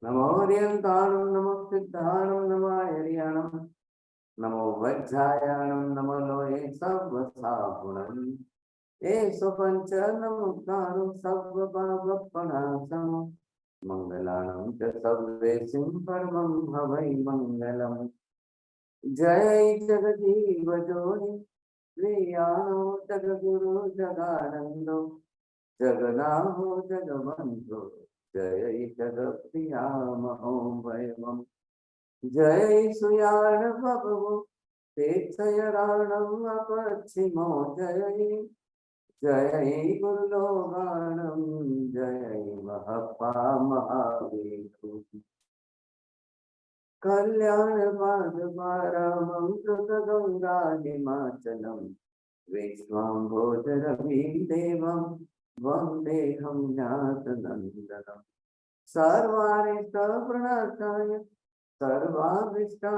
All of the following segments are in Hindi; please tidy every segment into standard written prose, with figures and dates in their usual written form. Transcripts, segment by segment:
नमो रियंताणं नमो सिद्धाणं नमो हरियाणं नमो वज्रायाणं नमो लोये सर्वसागुणं ये स्वपंच नमुद्धानं सर्वपापप्रणाशनं मंगलानं च सर्वेषां परमं हवै मंगलम्। जय जगदीव जोनि प्रियाणो जगद्गुरु जगानंदो जगन्नाथो जगवंतो जय जगत्प्रियामहो वयम्। जय सुयाण बभवो तीर्थयराणम् अपच्छिमो जय जय गुरुलोगाणम् जय महपा महावीरु कल्याण पादपारामं कृतगंगा हिमाचलम् विश्वाम्भोजरविं देवं वन्देऽहं ज्ञातनन्दनम्। सर्वारिष्टप्रणताय सर्वाभीष्टार्थदायिने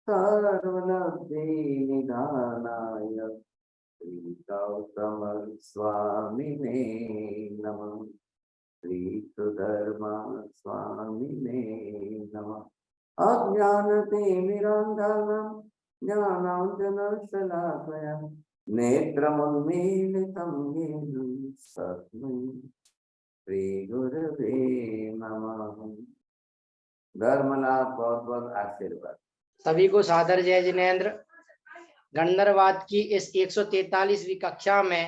सर्वलब्धिनिधानाय श्रीगौतमस्वामिने नमः। श्री सुधर्मा स्वामिने नमः। अज्ञानतिमिरान्धकारां ज्ञानाञ्जनशलाकया नेत्रमुन्मीलितं येन तस्मै श्री गुरवे नमः। धर्मलाभ बहुत बहुत आशीर्वाद। सभी को सादर जय जिनेन्द्र। गंधर्वाद की इस 143वीं कक्षा में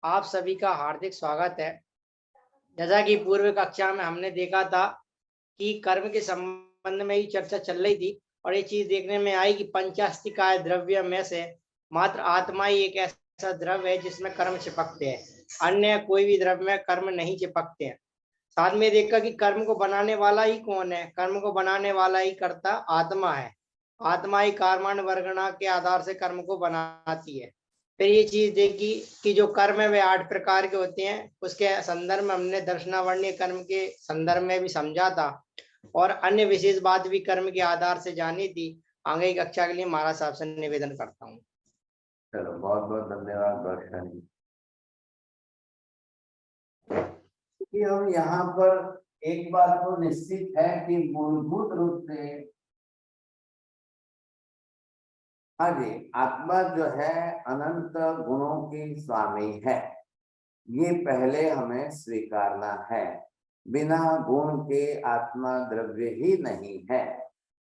आप सभी का हार्दिक स्वागत है। जैसा कि पूर्व कक्षा में हमने देखा था कि कर्म के संबंध में ही चर्चा चल रही थी और ये चीज देखने में आई कि पंचास्तिकाय द्रव्य में से मात्र आत्मा ही एक ऐसा द्रव्य है जिसमें कर्म चिपकते हैं, अन्य कोई भी द्रव्य में कर्म नहीं चिपकते हैं। साथ में देखा कि कर्म को बनाने वाला ही कौन है? कर्म को बनाने वाला ही कर्ता आत्मा है। आत्मा ही कर्मण्य वर्गणा के आधार से कर्म को बनाती है। फिर ये चीज देखी कि जो कर्म है वे 8 प्रकार के होते हैं। उसके संदर्भ में हमने दर्शनावर्णीय कर्म के संदर्भ में भी समझा था और अन्य विशेष बात भी कर्म के आधार से जानी थी। आगे की कक्षा के लिए महाराज साहब से निवेदन करता हूँ। चलो बहुत बहुत धन्यवाद दर्शन। कि हम यहाँ पर एक बात तो निश्चित है कि मूलभूत रूप से हाँ जी, आत्मा जो है अनंत गुणों की स्वामी है, ये पहले हमें स्वीकारना है। बिना गुण के आत्मा द्रव्य ही नहीं है।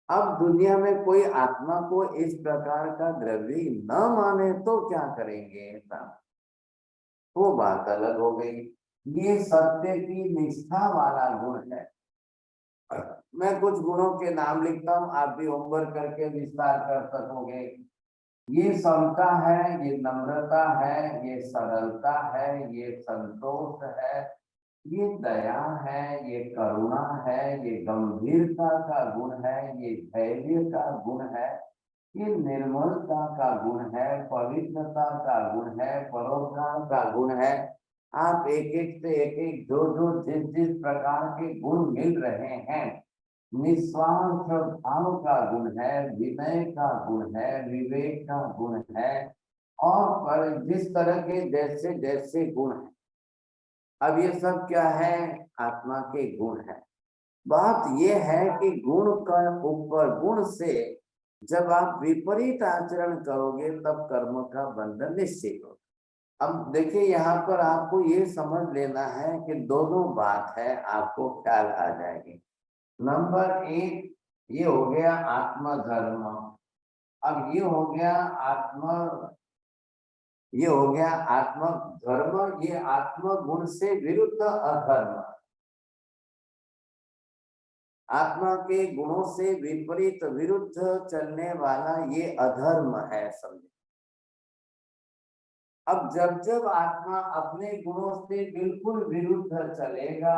अब दुनिया में कोई आत्मा को इस प्रकार का द्रव्य न माने तो क्या करेंगे? वो बात अलग हो गई। ये सत्य की निष्ठा वाला गुण है। मैं कुछ गुणों के नाम लिखता हूं, आप भी होमवर्क करके विस्तार कर सकोगे। ये समता है, ये नम्रता है, ये सरलता है, ये संतोष है, ये दया है, ये करुणा है, ये गंभीरता का गुण है, ये धैर्य का गुण है, ये निर्मलता का गुण है, पवित्रता का गुण है, परोपकार का गुण है। आप एक एक से एक एक जो जो जिस जिस प्रकार के गुण मिल रहे हैं, निस्वार्थ भाव का गुण है, विनय का गुण है, विवेक का गुण है, और पर जिस तरह के जैसे जैसे गुण है, अब ये सब क्या है? आत्मा के गुण है। बात यह है कि गुण का ऊपर गुण से जब आप विपरीत आचरण करोगे तब कर्म का बंधन निश्चित होगा। अब देखिए यहाँ पर आपको ये समझ लेना है कि दोनों बात है, आपको ख्याल आ जाएगी। नंबर 1 ये हो गया आत्म धर्म। अब ये हो गया आत्म धर्म, ये आत्म गुण से विरुद्ध अधर्म। आत्मा के गुणों से विपरीत विरुद्ध चलने वाला ये अधर्म है, समझे। अब जब जब आत्मा अपने गुणों से बिल्कुल विरुद्ध चलेगा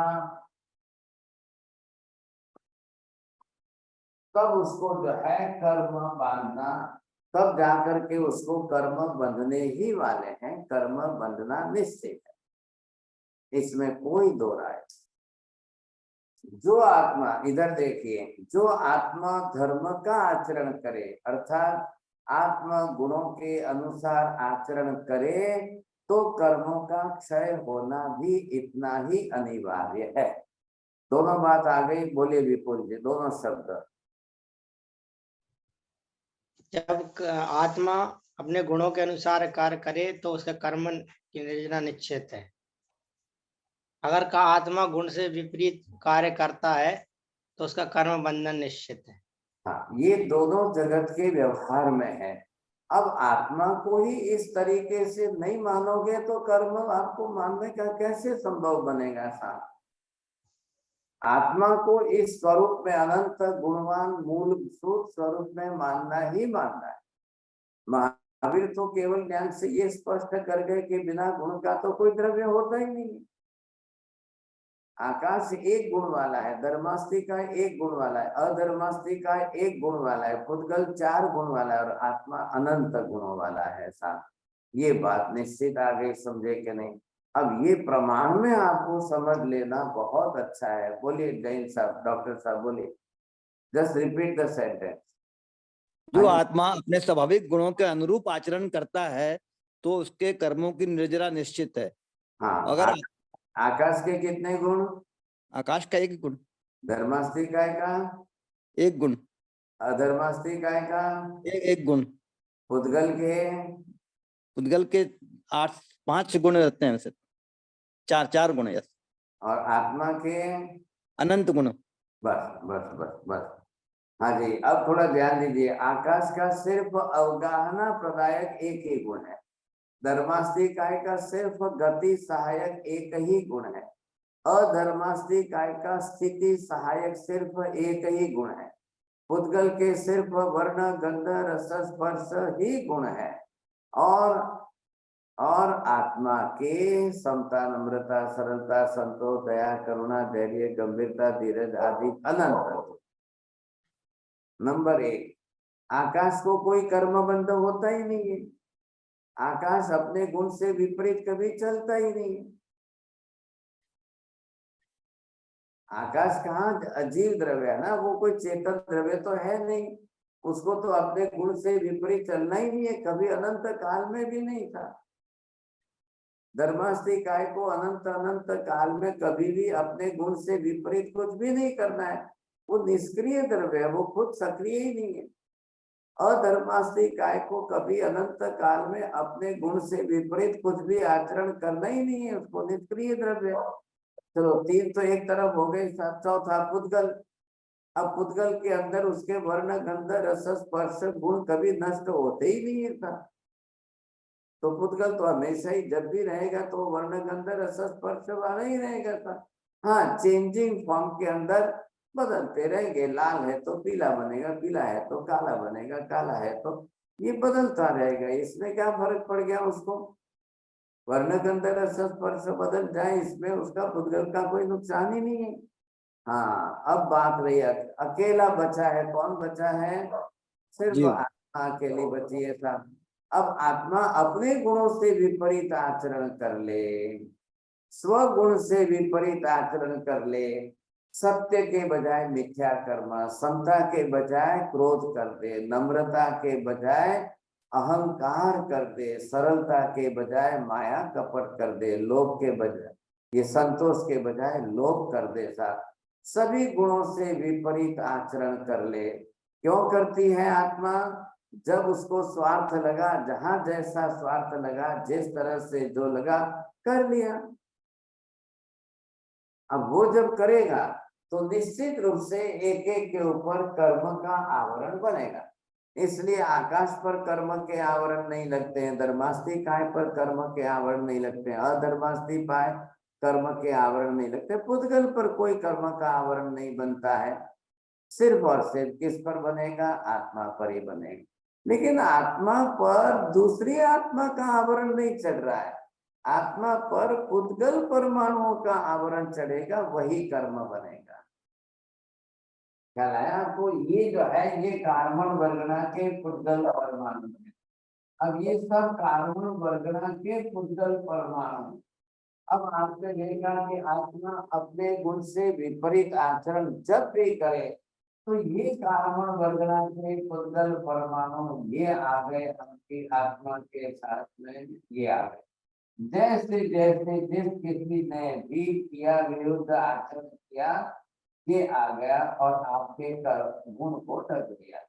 तब उसको जो है कर्म बांधना, तब जाकर के उसको कर्म बंधने ही वाले हैं। कर्म बंधना निश्चित है, इसमें कोई दो राय। जो आत्मा, इधर देखिए, जो आत्मा धर्म का आचरण करे अर्थात आत्मा गुणों के अनुसार आचरण करे तो कर्मों का क्षय होना भी इतना ही अनिवार्य है। दोनों बात आ गई। बोलिए विपुल जी, दोनों शब्द। जब आत्मा अपने गुणों के अनुसार कार्य करे तो उसका कर्म की निर्जना निश्चित है। अगर का आत्मा गुण से विपरीत कार्य करता है तो उसका कर्म बंधन निश्चित है। हाँ, ये दोनों जगत के व्यवहार में है। अब आत्मा को ही इस तरीके से नहीं मानोगे तो कर्म आपको मानने का कैसे संभव बनेगा साहब। आत्मा को इस स्वरूप में, अनंत गुणवान मूल सूत्र स्वरूप में मानना ही मानना है। महावीर तो केवल ज्ञान से ये स्पष्ट कर गए कि बिना गुण का तो कोई द्रव्य होता ही नहीं है। आकाश एक गुण वाला है, धर्मास्ति का एक गुण वाला है, अधर्मास्ति का एक गुण वाला है, पुद्गल 4 गुण वाला है और आत्मा अनंत गुणों वाला है साहब। ये बात निश्चित आ गई, समझे कि नहीं। अब ये प्रमाण में आपको समझ लेना बहुत अच्छा है। बोलिए जैन साहब, डॉक्टर साहब बोलिए, जस्ट रिपीट द सेंटेंस। जो आत्मा अपने स्वाभाविक गुणों के अनुरूप आचरण करता है तो उसके कर्मों की निर्जरा निश्चित है। हाँ, अगर आकाश के कितने गुण? आकाश का एक गुण, धर्मास्ति काय का एक गुण, अधर्मास्ति काय का एक गुण, पुद्गल के उद्गल के 5 गुण रहते हैं, वैसे 4 गुण है, और आत्मा के अनंत गुण। बस बस बस बस। हाँ जी, अब थोड़ा ध्यान दीजिए। आकाश का सिर्फ अवगाहना प्रदायक एक ही गुण है। धर्मास्ति काय का सिर्फ गति सहायक एक ही गुण है। अधर्मास्ति काय का स्थिति सहायक सिर्फ एक ही गुण है। पुद्गल के सिर्फ वर्ण गंध रस स्पर्श ही गुण है। और आत्मा के समता, नम्रता, सरलता, संतोष, दया, करुणा, धैर्य, गंभीरता, धीरज आदि अनंत। नंबर 1, आकाश को कोई कर्मबंध होता ही नहीं है। आकाश अपने गुण से विपरीत कभी चलता ही नहीं है। आकाश कहाँ अजीव द्रव्य है ना, वो कोई चेतन द्रव्य तो है नहीं। उसको तो अपने गुण से विपरीत चलना ही नहीं है, कभी अनंत काल में भी नहीं था। धर्मास्ति काय को अनंत अनंत काल में कभी भी अपने गुण से विपरीत कुछ भी नहीं करना है। वो निष्क्रिय द्रव्य है, वो खुद सक्रिय ही नहीं है। अधर्मास्ति काय को कभी अनंत काल में अपने गुण से विपरीत कुछ भी आचरण करना ही नहीं है, उसको निष्क्रिय द्रव्य। चलो 3 तो एक तरफ हो गए। चौथा पुद्गल। अब पुद्गल के अंदर उसके वर्ण गंध रस स्पर्श गुण कभी नष्ट होते ही नहीं था। तो पुद्गल तो हमेशा ही जब भी रहेगा तो वर्ण गंध रस स्पर्श वाला ही रहेगा था। हाँ, चेंजिंग फॉर्म के अंदर बदलते रहेंगे। लाल है तो पीला बनेगा, पीला है तो काला बनेगा, काला है तो ये बदलता रहेगा। इसमें क्या फर्क पड़ गया उसको? वर्ण गंध रस स्पर्श बदल जाए, इसमें उसका पुद्गल का कोई नुकसान ही नहीं है। हाँ, अब बात रही अकेला बचा है। कौन बचा है? सिर्फ आत्मा अकेली बची है साहब। अब आत्मा अपने गुणों से विपरीत आचरण कर ले, स्वगुण से विपरीत आचरण कर ले, सत्य के बजाय मिथ्या कर्म, समता के बजाय क्रोध कर दे, नम्रता के बजाय अहंकार कर दे, सरलता के बजाय माया कपट कर दे, लोभ के बजाय ये संतोष के बजाय लोभ कर दे साहब। सभी गुणों से विपरीत आचरण कर ले। क्यों करती है आत्मा? जब उसको स्वार्थ लगा, जहां जैसा स्वार्थ लगा, जिस तरह से जो लगा कर लिया। अब वो जब करेगा तो निश्चित रूप से एक एक के ऊपर कर्म का आवरण बनेगा। इसलिए आकाश पर कर्म के आवरण नहीं लगते हैं, धर्मास्ति काय पर कर्म के आवरण नहीं लगते हैं, अधर्मास्ति पाए कर्म के आवरण नहीं लगते, पुद्गल पर कोई कर्म का आवरण नहीं बनता है। सिर्फ और सिर्फ किस पर बनेगा? आत्मा पर ही बनेगा। लेकिन आत्मा पर दूसरी आत्मा का आवरण नहीं चढ़ रहा है। आत्मा पर पुद्गल परमाणुओं का आवरण चढ़ेगा, वही कर्म बनेगा। ख्याल आया आपको? ये जो है ये कार्बन वर्गना के पुद्गल परमाणु है। अब ये सब कार्बन वर्गना के पुद्गल परमाणु। अब आपने देखा कि आत्मा अपने गुण से विपरीत आचरण जब भी करे तो ये कार्बन वर्गना के पुद्गल परमाणु ये आ गए आपकी आत्मा के साथ में, ये आ गए। जैसे जैसे जिस किसी ने भी किया विरुद्ध आचरण किया, ये आ गया और आपके गुण को ढक दिया।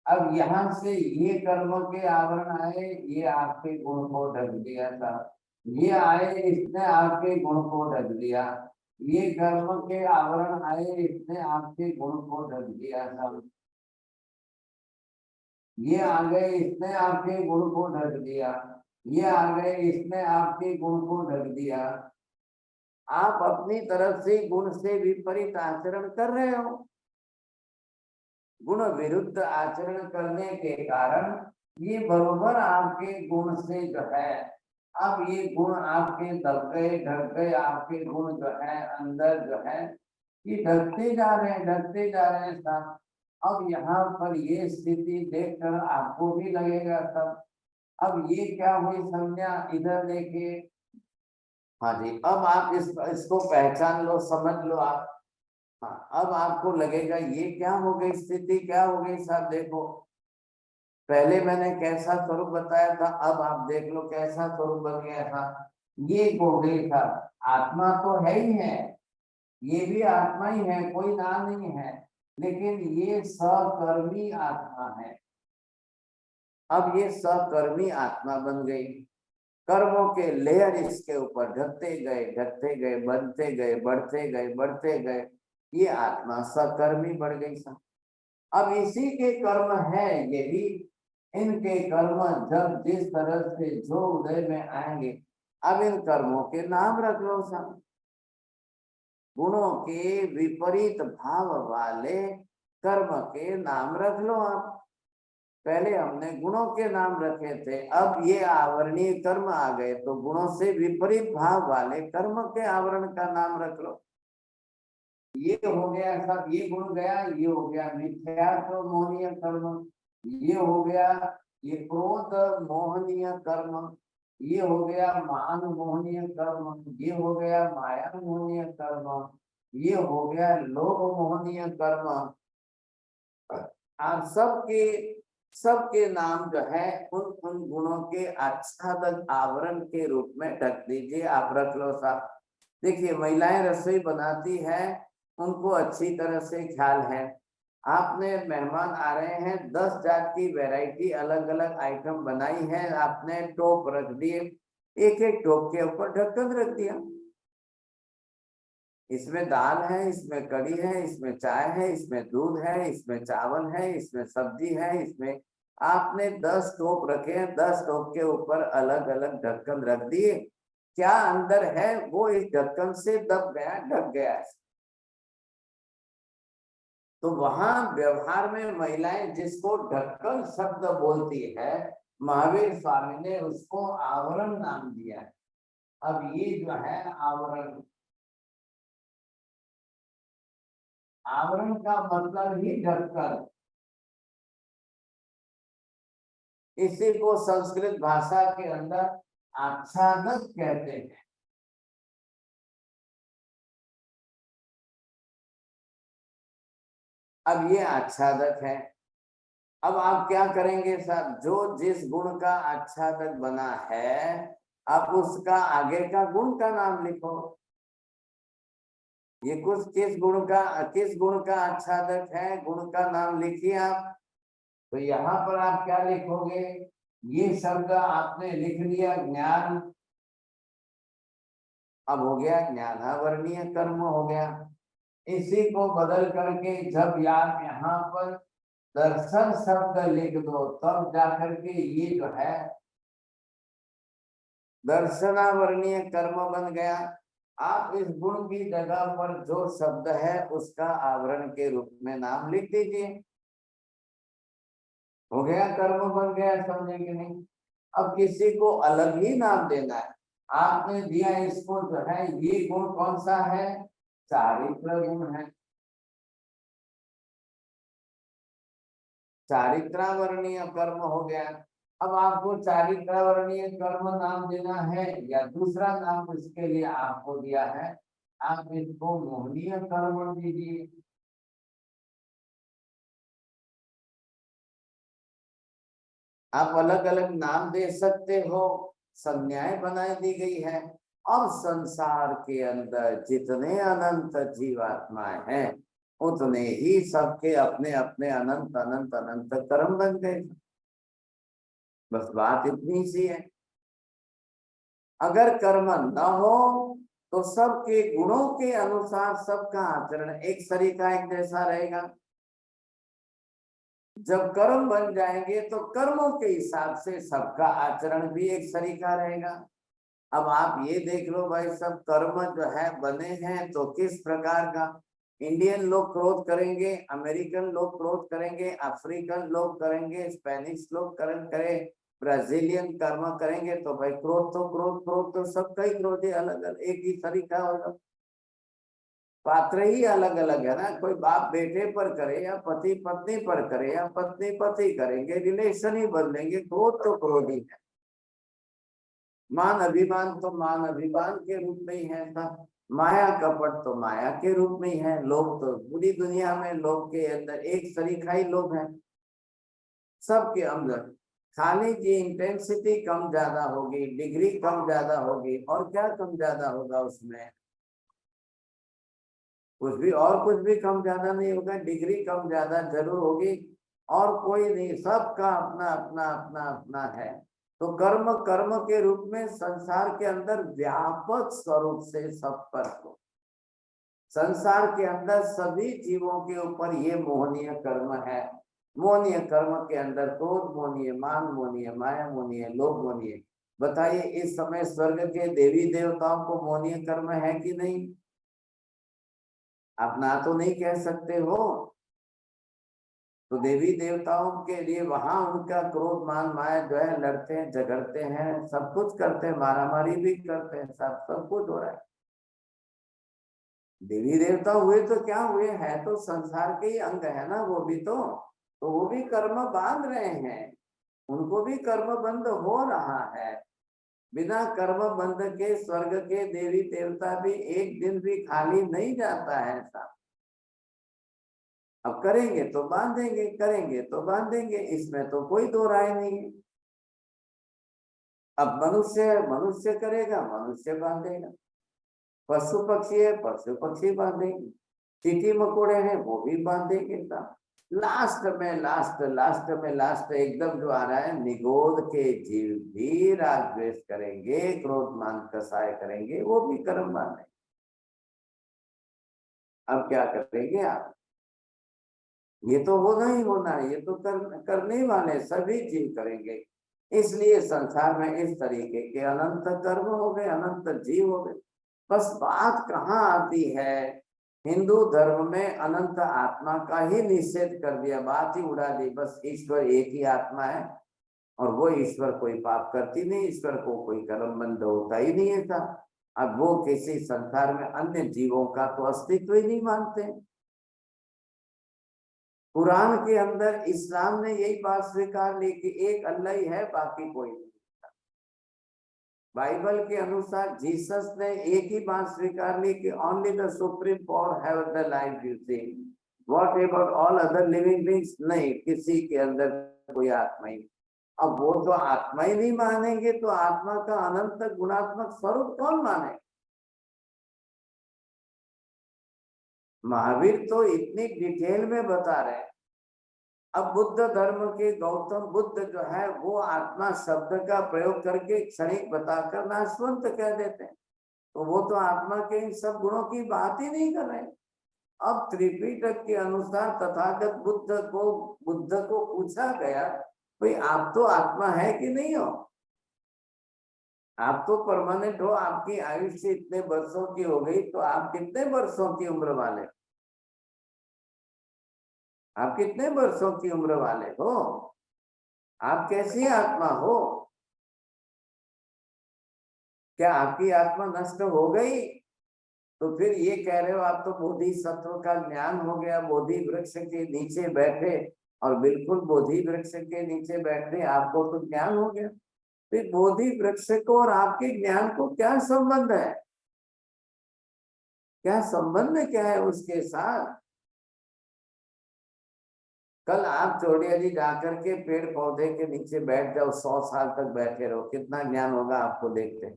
अब यहाँ से ये कर्म के आवरण आए, ये आपके गुण को ढक दिया था। ये आए, इसने आपके गुण को ढक दिया। ये कर्म के आवरण आए, इसने आपके गुण को ढक दिया था। ये आ गए, इसने आपके गुण को ढक दिया। ये आ गए, इसने आपके गुण को ढक दिया। आप अपनी तरफ से गुण से विपरीत आचरण कर रहे हो। गुण विरुद्ध आचरण करने के कारण ये बरोबर आपके गुण से जो है, अब ये गुण आपके दब गए, ढक गए। आपके गुण जो है अंदर जो है ये ढकते जा रहे हैं, ढकते जा रहे हैं साहब। अब यहाँ पर ये स्थिति देखकर आपको भी लगेगा सब, अब ये क्या हुई संज्ञा, इधर देखिए। हाँ जी, अब आप इसको पहचान लो, समझ लो आप। हाँ, अब आपको लगेगा ये क्या हो गई, स्थिति क्या हो गई साहब। देखो, पहले मैंने कैसा स्वरूप बताया था, अब आप देख लो कैसा स्वरूप बन गया था। ये हो गई था, आत्मा तो है ही है, ये भी आत्मा ही है, कोई नाम नहीं है, लेकिन ये सकर्मी आत्मा है। अब ये सकर्मी आत्मा बन गई। कर्मों के लेयर इसके ऊपर ढकते गए, ढकते गए, बनते गए, बढ़ते गए, बढ़ते गए। ये आत्मा सकर्मी बढ़ गई साहब। अब इसी के कर्म है ये भी। इनके कर्म जब जिस तरह से जो उदय में आएंगे, अब इन कर्मों के नाम रख लो साहब। गुणों के विपरीत भाव वाले कर्म के नाम रख लो आप। पहले हमने गुणों के नाम रखे थे, अब ये आवरणीय कर्म आ गए, तो गुणों से विपरीत भाव वाले कर्म के आवरण का नाम रख लो। ये हो गया सब, ये गुण गया, ये हो गया मिथ्यात्व मोहनीय कर्म, ये हो गया ये क्रोध मोहनीय कर्म, ये हो गया मान मोहनीय कर्म, ये हो गया माया मोहनीय कर्म, ये हो गया लोभ मोहनीय कर्म। आप सबके नाम जो है उन उन गुणों के आच्छादक आवरण के रूप में ढक दीजिए, आप रख लो साहब। देखिए, महिलाएं रसोई बनाती है, उनको अच्छी तरह से ख्याल है। आपने मेहमान आ रहे हैं, 10 जात की वैरायटी अलग अलग आइटम बनाई है, आपने टोप रख दिए, एक एक टोप के ऊपर ढक्कन रख दिया। इसमें दाल है, इसमें कढ़ी है, इसमें चाय है, इसमें दूध है, इसमें चावल है, इसमें सब्जी है, इसमें आपने 10 टोप रखे हैं, 10 टोप के ऊपर अलग अलग ढक्कन रख दिए। क्या अंदर है वो इस ढक्कन से दब गया, ढक गया है। तो वहां व्यवहार में महिलाएं जिसको ढक्कन शब्द बोलती है, महावीर स्वामी ने उसको आवरण नाम दिया है। अब ये जो है आवरण, आवरण का मतलब ही ढक्कन। इसी को संस्कृत भाषा के अंदर आच्छादक कहते हैं। अब ये आच्छादक है। अब आप क्या करेंगे साहब, जो जिस गुण का आच्छादक बना है, आप उसका आगे का गुण का नाम लिखो। ये कुछ किस गुण का आच्छादक है, गुण का नाम लिखिए आप। तो यहाँ पर आप क्या लिखोगे, ये शब्द आपने लिख लिया ज्ञान, अब हो गया ज्ञानावरणीय कर्म हो गया। इसी को बदल करके जब आप यहाँ पर दर्शन शब्द लिख दो, तब जाकर के ये जो है दर्शनावरणीय कर्म बन गया। आप इस गुण की जगह पर जो शब्द है उसका आवरण के रूप में नाम लिख दीजिए, हो गया, कर्म बन गया। समझे कि नहीं। अब किसी को अलग ही नाम देना है, आपने दिया इसको जो है, ये गुण कौन सा है, चारित्र गुण है, चारित्रावर्णीय कर्म हो गया। अब आपको चारित्रावर्णीय कर्म नाम देना है, या दूसरा नाम इसके लिए आपको दिया है, आप इसको मोहनीय कर्म दीजिए। आप अलग अलग नाम दे सकते हो, संज्ञाएं बना दी गई है। अब संसार के अंदर जितने अनंत जीवात्माएं हैं उतने ही सबके अपने अपने अनंत अनंत अनंत कर्म बन गए। बस बात इतनी सी है। अगर कर्म न हो तो सबके गुणों के अनुसार सबका आचरण एक सरीका एक जैसा रहेगा। जब कर्म बन जाएंगे तो कर्मों के हिसाब से सबका आचरण भी एक सरीका रहेगा। अब आप ये देख लो भाई, सब कर्म जो है बने हैं तो किस प्रकार का। इंडियन लोग क्रोध करेंगे, अमेरिकन लोग क्रोध करेंगे, अफ्रीकन लोग करेंगे, स्पेनिश लोग करें, ब्राजीलियन कर्म करेंगे। तो भाई क्रोध तो सबका ही क्रोध है, अलग अलग एक ही तरीका होगा। पात्र ही अलग अलग है ना। कोई बाप बेटे पर करे या पति पत्नी पर करे या पत्नी पति करेंगे, रिलेशन ही बदलेंगे। क्रोध तो क्रोध ही है। मान अभिमान तो मान अभिमान के रूप में ही है सब। माया कपट तो माया के रूप में ही है। लोग तो पूरी दुनिया में लोग के अंदर एक सरीखा ही लोग हैं सबके अंदर। खाली जी इंटेंसिटी कम ज्यादा होगी, डिग्री कम ज्यादा होगी, और क्या कम ज्यादा होगा उसमें? कुछ भी कम ज्यादा नहीं होगा। डिग्री कम ज्यादा जरूर होगी और कोई नहीं, सबका अपना अपना अपना अपना है। तो कर्म कर्म के रूप में संसार के अंदर व्यापक स्वरूप से सब पर हो। संसार के अंदर सभी जीवों के ऊपर ये मोहनीय कर्म है। मोहनीय कर्म के अंदर क्रोध मोहनीय, मान मोहनीय, माया मोहनीय, लोभ मोहनीय। बताइए इस समय स्वर्ग के देवी देवताओं को मोहनीय कर्म है कि नहीं? आप ना तो नहीं कह सकते हो। तो देवी देवताओं के लिए वहां उनका क्रोध मान माया जो है, लड़ते हैं, झगड़ते हैं, सब कुछ करते हैं, मारामारी भी करते हैं, सब कुछ हो रहा है। देवी देवता हुए तो क्या हुए, है तो संसार के ही अंग है ना वो भी। तो वो भी कर्म बांध रहे हैं, उनको भी कर्म बंद हो रहा है। बिना कर्म बंध के स्वर्ग के देवी देवता भी एक दिन भी खाली नहीं जाता है ऐसा। अब करेंगे तो बांधेंगे, करेंगे तो बांधेंगे, इसमें तो कोई दो राय नहीं है। अब मनुष्य मनुष्य करेगा, मनुष्य बांधेगा। पशु पक्षी है, पशु पक्षी बांधेंगे। चींटी मकोड़े हैं वो भी बांधेंगे। लास्ट में एकदम जो आ रहा है, निगोद के जीव भी राग द्वेष करेंगे, क्रोध मान कसाय करेंगे, वो भी कर्म बांधेंगे। अब क्या करेंगे आप? ये तो होना ही होना है, ये तो करने वाले सभी जीव करेंगे। इसलिए संसार में इस तरीके के अनंत कर्म हो गए, अनंत जीव हो गए। बस बात कहाँ आती है, हिंदू धर्म में अनंत आत्मा का ही निषेध कर दिया, बात ही उड़ा दी। बस ईश्वर एक ही आत्मा है और वो ईश्वर कोई पाप करती नहीं, ईश्वर को कोई कर्म बंद होता ही नहीं है था। अब वो किसी संसार में अन्य जीवों का तो अस्तित्व ही नहीं मानते। कुरान के अंदर इस्लाम ने यही बात स्वीकार ली कि एक अल्लाह ही है, बाकी कोई नहीं। बाइबल के अनुसार जीसस ने एक ही बात स्वीकार ली कि only the supreme power have the life you see, what about all other living beings? नहीं, किसी के अंदर कोई आत्मा ही। अब वो तो आत्मा ही नहीं मानेंगे तो आत्मा का अनंत गुणात्मक स्वरूप कौन माने? महावीर तो इतनी डिटेल में बता रहे हैं। अब बुद्ध धर्म के गौतम बुद्ध जो है वो आत्मा शब्द का प्रयोग करके क्षणिक बताकर नाशवंत कह देते हैं। तो वो तो आत्मा के इन सब गुणों की बात ही नहीं कर रहे। अब त्रिपिटक के अनुसार तथागत बुद्ध को पूछा गया, भाई आप तो आत्मा है कि नहीं हो? आप तो परमानेंट हो, आपकी आयुष्य इतने वर्षों की हो गई, तो आप कितने वर्षों की उम्र वाले? आप कितने वर्षों की उम्र वाले हो? आप कैसी आत्मा हो? क्या आपकी आत्मा नष्ट हो गई? तो फिर ये कह रहे हो आप तो बोधि सत्व का ज्ञान हो गया, बोधि वृक्ष के नीचे बैठे, और बिल्कुल बोधि वृक्ष के नीचे बैठे आपको तो ज्ञान हो गया। फिर बोधि वृक्ष को और आपके ज्ञान को क्या संबंध है? क्या संबंध क्या है उसके साथ? कल आप चौड़िया जी जाकर के पेड़ पौधे के नीचे बैठ जाओ, 100 साल तक बैठे रहो, कितना ज्ञान होगा आपको देखते।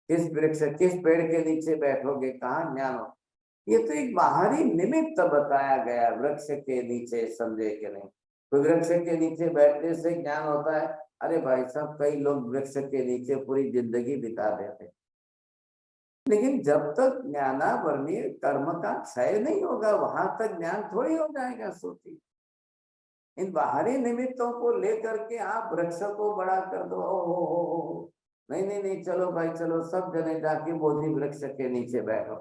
किस वृक्ष किस पेड़ के नीचे बैठोगे, कहाँ ज्ञान हो। ये तो एक बाहरी निमित्त बताया गया, वृक्ष के नीचे, समझे कि नहीं। तो वृक्ष के नीचे बैठने से ज्ञान होता है। अरे भाई साहब, कई लोग वृक्ष के नीचे पूरी जिंदगी बिता देते, लेकिन जब तक ज्ञानावरणीय कर्म का क्षय नहीं होगा वहां तक ज्ञान थोड़ी हो जाएगा। सोचिए, इन बाहरी निमित्तों को लेकर के आप वृक्ष को बड़ा कर दो। हो नहीं नहीं नहीं, चलो भाई चलो, सब जने जाके बोधि वृक्ष के नीचे बैठो।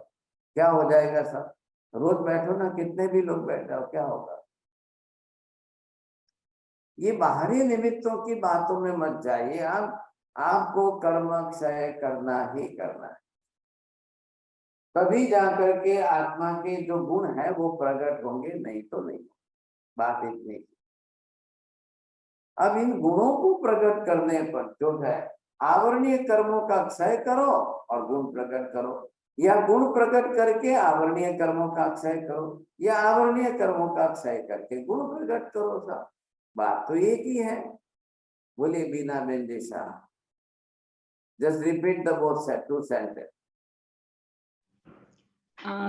क्या हो जाएगा सब? रोज बैठो ना, कितने भी लोग बैठ जाओ, क्या होगा? ये बाहरी निमित्तों की बातों में मत जाइए। आपको कर्म क्षय करना ही करना है, तभी जाकर के आत्मा के जो गुण है वो प्रकट होंगे, नहीं तो नहीं। बात इतनी। अब इन गुणों को प्रकट करने पर जो है, आवरणीय कर्मों का क्षय करो और गुण प्रकट करो, या गुण प्रकट करके आवरणीय कर्मों का क्षय करो, या आवरणीय कर्मों का क्षय करके गुण प्रकट करो। साहब, बात तो एक ही है। बोले बीना बेंदेशा, just repeat the both two sentence.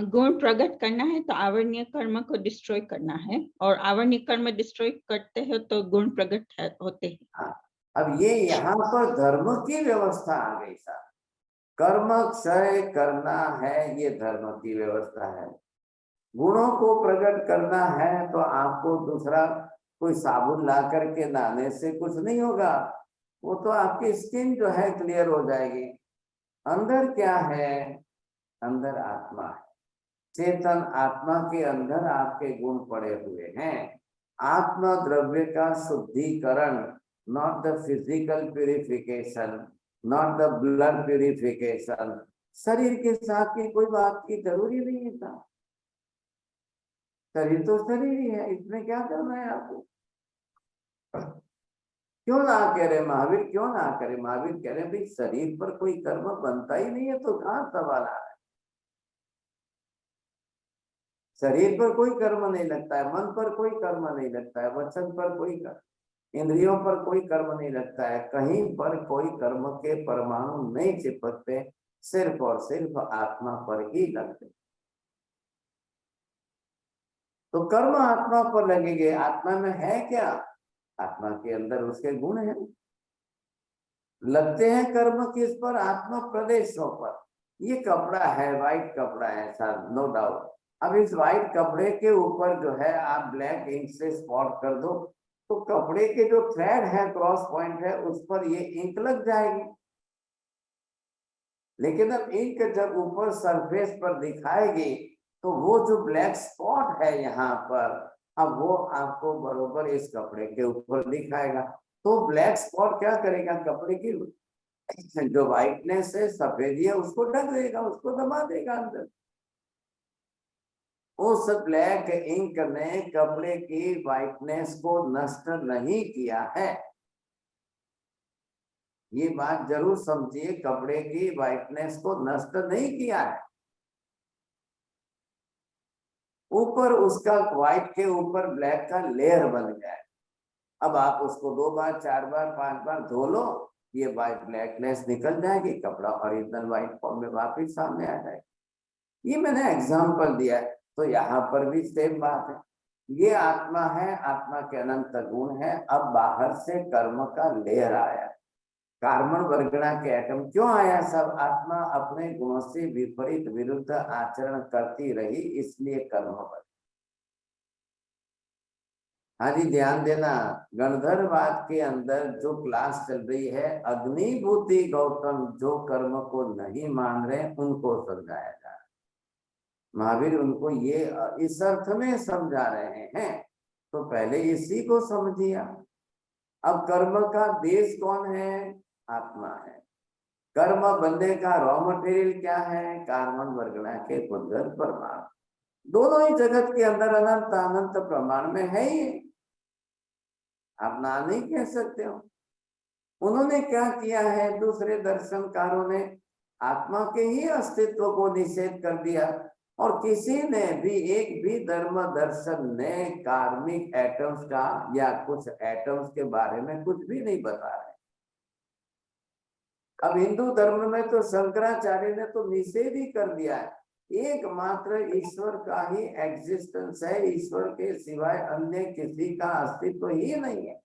गुण प्रकट करना है तो आवरणीय कर्म को डिस्ट्रॉय करना है, और आवरणीय कर्म डिस्ट्रॉय करते हैं तो गुण प्रकट होते हैं। हाँ, अब ये यहाँ पर धर्म की व्यवस्था आ गई। साहब, कर्म क्षय करना है, ये धर्म की व्यवस्था है। गुणों को प्रकट करना है तो आपको दूसरा कोई साबुन ला करके नहाने से कुछ नहीं होगा, वो तो आपकी स्किन जो है क्लियर हो जाएगी। अंदर क्या है? अंदर आत्मा है, चेतन आत्मा के अंदर आपके गुण पड़े हुए हैं। आत्मा द्रव्य का शुद्धिकरण, not the physical purification, not the blood purification. शरीर के साथ की कोई बात की जरूरी नहीं है। था शरीर तो शरीर ही है, इसमें क्या करना है आपको? क्यों ना कह रहे महावीर, क्यों ना करे महावीर? कह रहे भाई शरीर पर कोई कर्म बनता ही नहीं है, तो कहाँ सवाल आ रहा है? शरीर पर कोई कर्म नहीं लगता है, मन पर कोई कर्म नहीं लगता है, वचन पर कोई कर्म, इंद्रियों पर कोई कर्म नहीं लगता है, कहीं पर कोई कर्म के परमाणु नहीं चिपकते, सिर्फ और सिर्फ आत्मा पर ही लगते। तो कर्म आत्मा पर लगेंगे। आत्मा में है क्या? आत्मा के अंदर उसके गुण हैं। लगते हैं कर्म किस पर? आत्मा प्रदेशों पर। ये कपड़ा है, व्हाइट कपड़ा है सर, नो डाउट। अब इस व्हाइट कपड़े के ऊपर जो है आप ब्लैक इंक से स्पॉट कर दो, तो कपड़े के जो थ्रेड है, क्रॉस पॉइंट है, उस पर ये इंक लग जाएगी। लेकिन अब इंक जब ऊपर सरफेस पर दिखाएगी तो वो जो ब्लैक स्पॉट है यहाँ पर, अब वो आपको बरोबर इस कपड़े के ऊपर दिखाएगा। तो ब्लैक स्पॉट क्या करेगा? कपड़े की जो व्हाइटनेस है, सफेदी है, उसको ढक देगा, उसको दबा देगा अंदर। उस ब्लैक इंक ने कपड़े की व्हाइटनेस को नष्ट नहीं किया है। ये बात जरूर समझिए, कपड़े की व्हाइटनेस को नष्ट नहीं किया है। ऊपर उसका व्हाइट के ऊपर ब्लैक का लेयर बन गया है। अब आप उसको 2 बार 4 बार 5 बार धो लो, ये व्हाइट ब्लैकनेस निकल जाएगी, कपड़ा ओरिजिनल व्हाइट फॉर्म में वापिस सामने आ जाएगा। ये मैंने एग्जांपल दिया है। तो यहाँ पर भी सेम बात है। ये आत्मा है, आत्मा के अनंत गुण है। अब बाहर से कर्म का लेयर आया, कार्बन वर्गणा के एटम क्यों आया? सब आत्मा अपने गुणों से विपरीत विरुद्ध आचरण करती रही, इसलिए कर्म बन। हाँ जी, ध्यान देना, गणधरवाद के अंदर जो क्लास चल रही है, अग्निभूति गौतम जो कर्म को नहीं मान रहे उनको समझाया जा रहा है। महावीर उनको ये इस अर्थ में समझा रहे हैं, तो पहले इसी को समझिए। अब कर्म का बेस कौन है? आत्मा है। कर्म बनने का रॉ मटेरियल क्या है? कार्बन वर्गणा के पुद्गल परमाणु। दोनों ही जगत के अंदर अनंत अनंत प्रमाण में है ही। आप ना नहीं कह सकते हो। उन्होंने क्या किया है? दूसरे दर्शनकारों ने आत्मा के ही अस्तित्व को निषेध कर दिया। और किसी ने भी, एक भी धर्म दर्शन ने कार्मिक एटम्स का या कुछ एटम्स के बारे में कुछ भी नहीं बता रहे। अब हिंदू धर्म में तो शंकराचार्य ने तो निषेध ही कर दिया है, एकमात्र ईश्वर का ही एग्जिस्टेंस है, ईश्वर के सिवाय अन्य किसी का अस्तित्व ही नहीं है।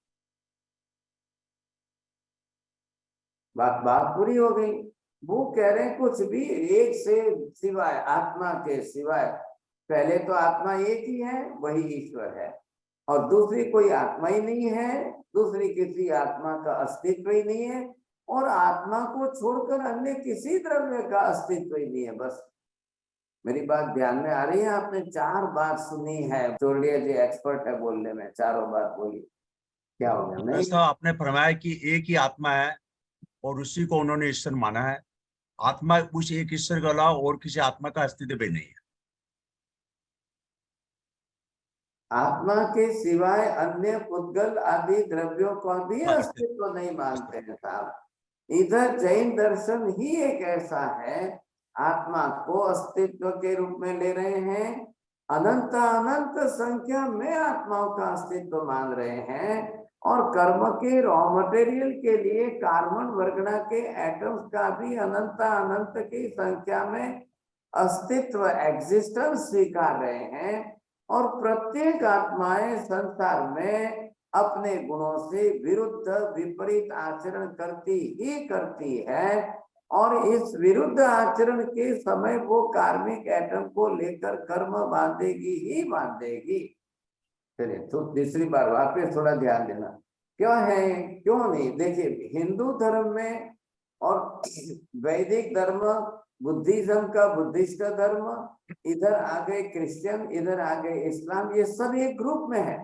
बात पूरी हो गई। वो कह रहे हैं कुछ भी एक से सिवाय, आत्मा के सिवाय, पहले तो आत्मा एक ही है, वही ईश्वर है, और दूसरी कोई आत्मा ही नहीं है, दूसरी किसी आत्मा का अस्तित्व ही नहीं है, और आत्मा को छोड़कर अन्य किसी द्रव्य का अस्तित्व ही नहीं है। बस मेरी बात ध्यान में आ रही है? आपने 4 बात सुनी है, चोरडिया जी एक्सपर्ट है बोलने में, चारों बात बोली, क्या हो गया? नहीं, ऐसा आपने फरमाया कि एक ही आत्मा है और उसी को उन्होंने ईश्वर माना है। आत्मा उस एक ईश्वर के अलावा और किसी आत्मा का अस्तित्व भी नहीं है। आत्मा के सिवाय अन्य पुद्गल आदि द्रव्यों का भी अस्तित्व नहीं मानते हैं साहब। इधर जैन दर्शन ही एक ऐसा है, आत्मा को अस्तित्व के रूप में ले रहे हैं, अनंत अनंत संख्या में आत्माओं का अस्तित्व मान रहे हैं, और कर्म के रॉ मटेरियल के लिए कार्बन वर्गना के एटम्स का भी अनंत अनंत की संख्या में अस्तित्व, एग्जिस्टेंस स्वीकार रहे हैं। और प्रत्येक आत्माएं संसार में अपने गुणों से विरुद्ध विपरीत आचरण करती ही करती है, और इस विरुद्ध आचरण के समय वो कार्मिक एटम को लेकर कर्म बांधेगी ही बांधेगी। चलिए तो तीसरी बार वापस थोड़ा ध्यान देना, क्यों है क्यों नहीं। देखिए हिंदू धर्म में और वैदिक धर्म, बुद्धिज्म का बुद्धिस्ट धर्म, इधर आ गए क्रिश्चियन, इधर आ गए इस्लाम, ये सब एक ग्रुप में है,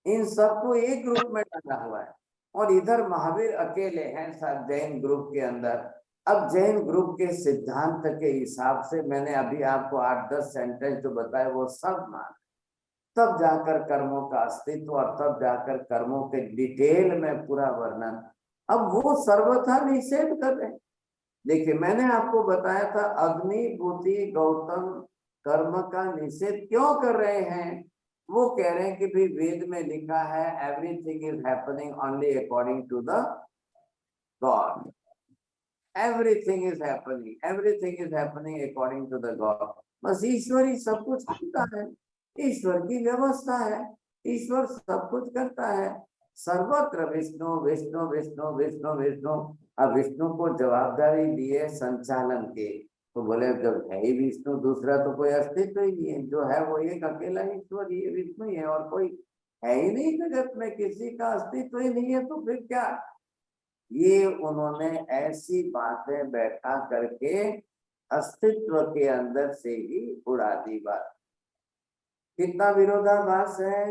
इन सबको एक ग्रुप में डाला हुआ है। और इधर महावीर अकेले हैं साथ जैन ग्रुप के अंदर। अब जैन ग्रुप के सिद्धांत के हिसाब से मैंने अभी आपको 8-10 सेंटेंस जो बताए वो सब मान, तब जाकर कर्मों का अस्तित्व, और तब जाकर कर्मों के डिटेल में पूरा वर्णन। अब वो सर्वथा निषेध कर रहे हैं। देखिए मैंने आपको बताया था अग्नि बुद्धि गौतम कर्म का निषेध क्यों कर रहे हैं। वो कह रहे हैं कि भाई वेद में लिखा है everything is happening only according to the god, everything is happening according to the god. बस ईश्वर ही सब कुछ करता है, ईश्वर की व्यवस्था है, ईश्वर सब कुछ करता है। सर्वत्र विष्णु विष्णु विष्णु विष्णु विष्णु। अब विष्णु को जवाबदारी दी है संचालन के, तो बोले जब है ही विष्णु, दूसरा तो कोई अस्तित्व ही नहीं है, जो है वो एक अकेला ईश्वर ही विष्णु ही है, और कोई है ही नहीं जगत में, किसी का अस्तित्व ही नहीं है, तो फिर क्या। ये उन्होंने ऐसी बातें बैठा करके अस्तित्व के अंदर से ही उड़ा दी बात। कितना विरोधाभास है।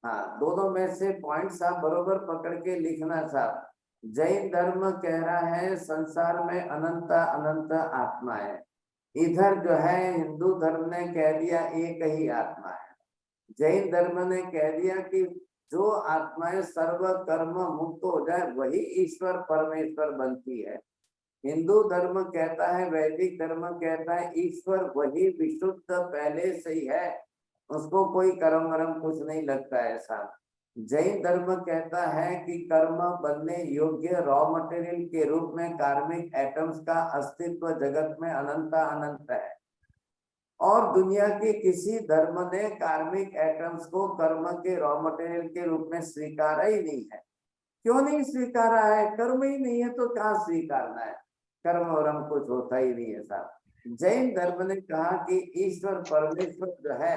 हाँ, दोनों में से पॉइंट्स आप बरोबर पकड़ के लिखना साहब। जैन धर्म कह रहा है संसार में अनंत अनंत आत्मा है, इधर जो है हिंदू धर्म ने कह दिया एक ही आत्मा है। जैन धर्म ने कह दिया कि जो आत्माएं सर्व कर्म मुक्त हो जाए वही ईश्वर परमेश्वर बनती है। हिंदू धर्म कहता है, वैदिक धर्म कहता है ईश्वर वही विशुद्ध पहले से ही है, उसको कोई कर्म वरम कुछ नहीं लगता है ऐसा। जैन धर्म कहता है कि कर्म बनने योग्य रॉ मटेरियल के रूप में कार्मिक एटम्स का अस्तित्व जगत में अनंत अनंत है, और दुनिया के किसी धर्म ने कार्मिक एटम्स को कर्म के रॉ मटेरियल के रूप में स्वीकारा ही नहीं है। क्यों नहीं स्वीकारा है? कर्म ही नहीं है तो क्या स्वीकारना है, कर्म वरम कुछ होता ही नहीं है साहब। जैन धर्म ने कहा कि ईश्वर परमेश्वर जो है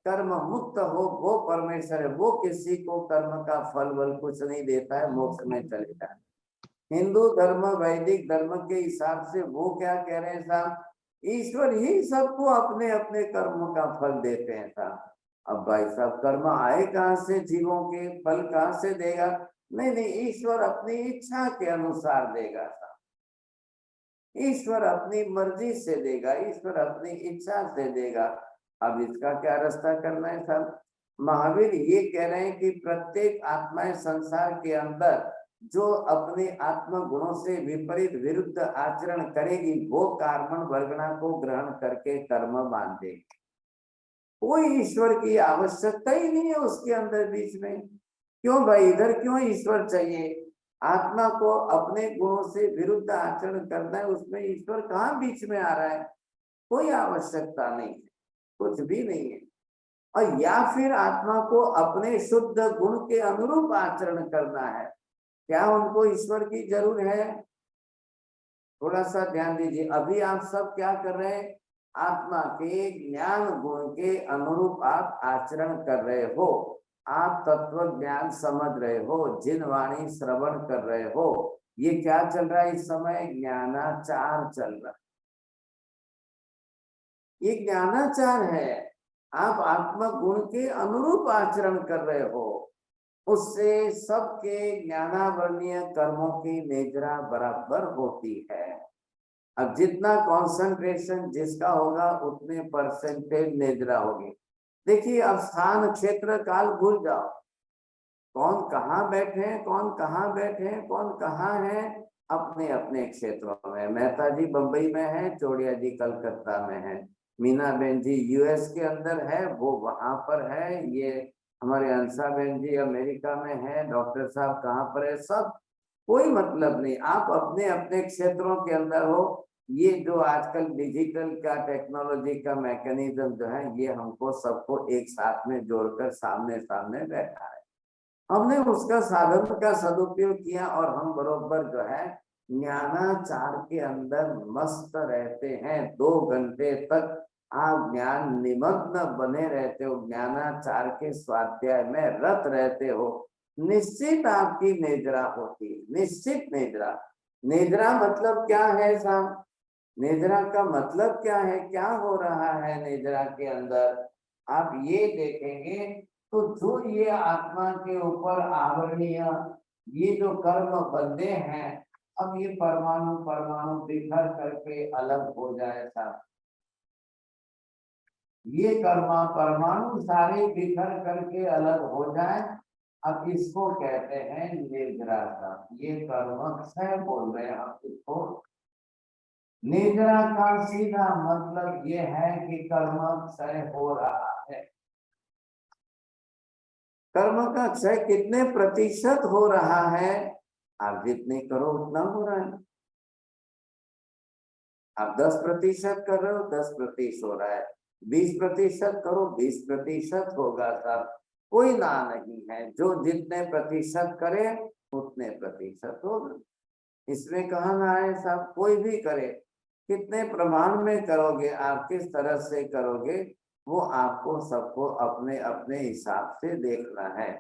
कर्म मुक्त हो वो परमेश्वर है, वो किसी को कर्म का फल वल कुछ नहीं देता है, मोक्ष में चले जाए। हिंदू धर्म वैदिक धर्म के हिसाब से वो क्या कह रहे हैं साहब, ईश्वर ही सबको अपने अपने कर्म का फल देते हैं साहब। अब भाई साहब कर्म आए कहाँ से, जीवों के फल कहाँ से देगा? नहीं नहीं, ईश्वर अपनी इच्छा के अनुसार देगा साहब, ईश्वर अपनी मर्जी से देगा, ईश्वर अपनी इच्छा से देगा। अब इसका क्या रास्ता करना है साहब? महावीर ये कह रहे हैं कि प्रत्येक आत्माएं संसार के अंदर जो अपने आत्म गुणों से विपरीत विरुद्ध आचरण करेगी वो कार्बन वर्गना को ग्रहण करके कर्म बांधेगी। कोई ईश्वर की आवश्यकता ही नहीं है उसके अंदर बीच में। क्यों भाई, इधर क्यों ईश्वर चाहिए? आत्मा को अपने गुणों से विरुद्ध आचरण करना है, उसमें ईश्वर कहाँ बीच में आ रहा है? कोई आवश्यकता नहीं है, कुछ भी नहीं है। और या फिर आत्मा को अपने शुद्ध गुण के अनुरूप आचरण करना है, क्या उनको ईश्वर की जरूरत है? थोड़ा सा ध्यान दीजिए। अभी आप सब क्या कर रहे हैं? आत्मा के ज्ञान गुण के अनुरूप आप आचरण कर रहे हो। आप तत्व ज्ञान समझ रहे हो, जिन वाणी श्रवण कर रहे हो। ये क्या चल रहा है इस समय? ज्ञानाचार चल रहा है। ये ज्ञानाचार है। आप आत्मा गुण के अनुरूप आचरण कर रहे हो, उससे सबके ज्ञानावरणीय कर्मों की नेजरा बराबर होती है। अब जितना कंसंट्रेशन जिसका होगा उतने परसेंटेज नेजरा होगी। देखिए, अब स्थान क्षेत्र काल भूल जाओ। कौन कहाँ बैठे हैं, कौन कहाँ बैठे हैं, कौन कहाँ है, अपने अपने क्षेत्रों में। मेहता जी बंबई में है, चौड़िया जी कलकत्ता में है, मीना बहन जी यूएस के अंदर है, वो वहां पर है, ये हमारे अंशा बहन जी अमेरिका में है, डॉक्टर साहब कहाँ पर है, सब कोई मतलब नहीं। आप अपने अपने क्षेत्रों के अंदर हो। ये जो आजकल डिजिटल का टेक्नोलॉजी का मैकेनिज्म जो है, ये हमको सबको एक साथ में जोड़कर सामने सामने बैठा है। हमने उसका साधन का सदुपयोग किया और हम बरोबर जो है ज्ञानाचार के अंदर मस्त रहते हैं। 2 घंटे तक आप ज्ञान निमग्न बने रहते हो, ज्ञानाचार के स्वाध्याय में रत रहते हो। निश्चित आपकी नेजरा होती है, निश्चित नेजरा। नेजरा मतलब क्या है साहब? नेजरा का मतलब क्या है? क्या हो रहा है नेजरा के अंदर? आप ये देखेंगे तो जो ये आत्मा के ऊपर आवरणीय ये जो कर्म बंधे हैं, अब ये परमाणु परमाणु बिखर करके अलग हो जाए साहब। ये कर्म परमाणु सारे बिखर करके अलग हो जाए, अब इसको कहते हैं नेजरा का। ये कर्म क्षय बोल रहे हैं हम इसको। नेजरा का सीधा मतलब ये है कि कर्म क्षय हो रहा है। कर्म का क्षय कितने प्रतिशत हो रहा है? आप जितने करो उतना हो रहा है। आप 10% कर रहे हो, 10% हो रहा है। 20% करो, 20% होगा साहब। कोई ना नहीं है, जो जितने प्रतिशत करे उतने प्रतिशत होगा। इसमें कहा ना है साहब, कोई भी करे, कितने प्रमाण में करोगे, आप किस तरह से करोगे, वो आपको सबको अपने अपने हिसाब से देखना है।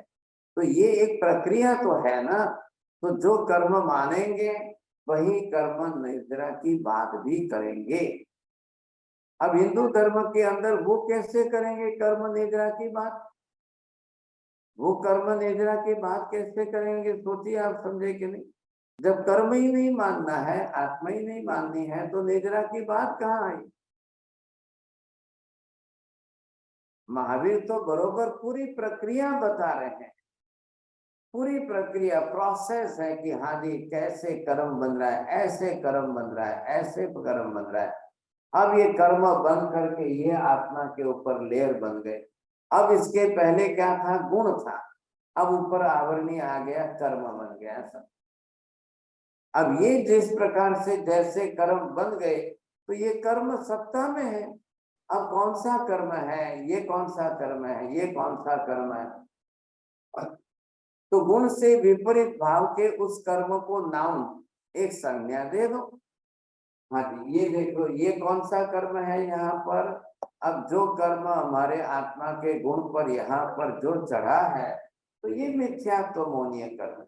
तो ये एक प्रक्रिया तो है ना। तो जो कर्म मानेंगे वही कर्म निद्रा की बात भी करेंगे। अब हिंदू धर्म के अंदर वो कैसे करेंगे कर्म निद्रा की बात? वो कर्म निद्रा की बात कैसे करेंगे? सोचिए आप, समझे कि नहीं? जब कर्म ही नहीं मानना है, आत्मा ही नहीं माननी है, तो निद्रा की बात कहाँ आई? महावीर तो बरोबर पूरी प्रक्रिया बता रहे हैं। पूरी प्रक्रिया प्रोसेस है कि हाँ जी कैसे कर्म बन रहा है, ऐसे कर्म बन रहा है, ऐसे कर्म बन रहा है। अब ये कर्म बन करके ये आत्मा के ऊपर लेयर बन गए। अब इसके पहले क्या था? गुण था। अब ऊपर आवरणी आ गया, कर्म बन गया सब। अब ये जिस प्रकार से जैसे कर्म बन गए, तो ये कर्म सत्ता में है। अब कौन सा कर्म है, ये कौन सा कर्म है, ये कौन सा कर्म है? तो गुण से विपरीत भाव के उस कर्म को नाउन एक संज्ञा दे दो। हाँ जी, ये देखो ये कौन सा कर्म है यहाँ पर? अब जो कर्म हमारे आत्मा के गुण पर यहाँ पर जो चढ़ा है, तो ये मिथ्यात्वमोनीय कर्म।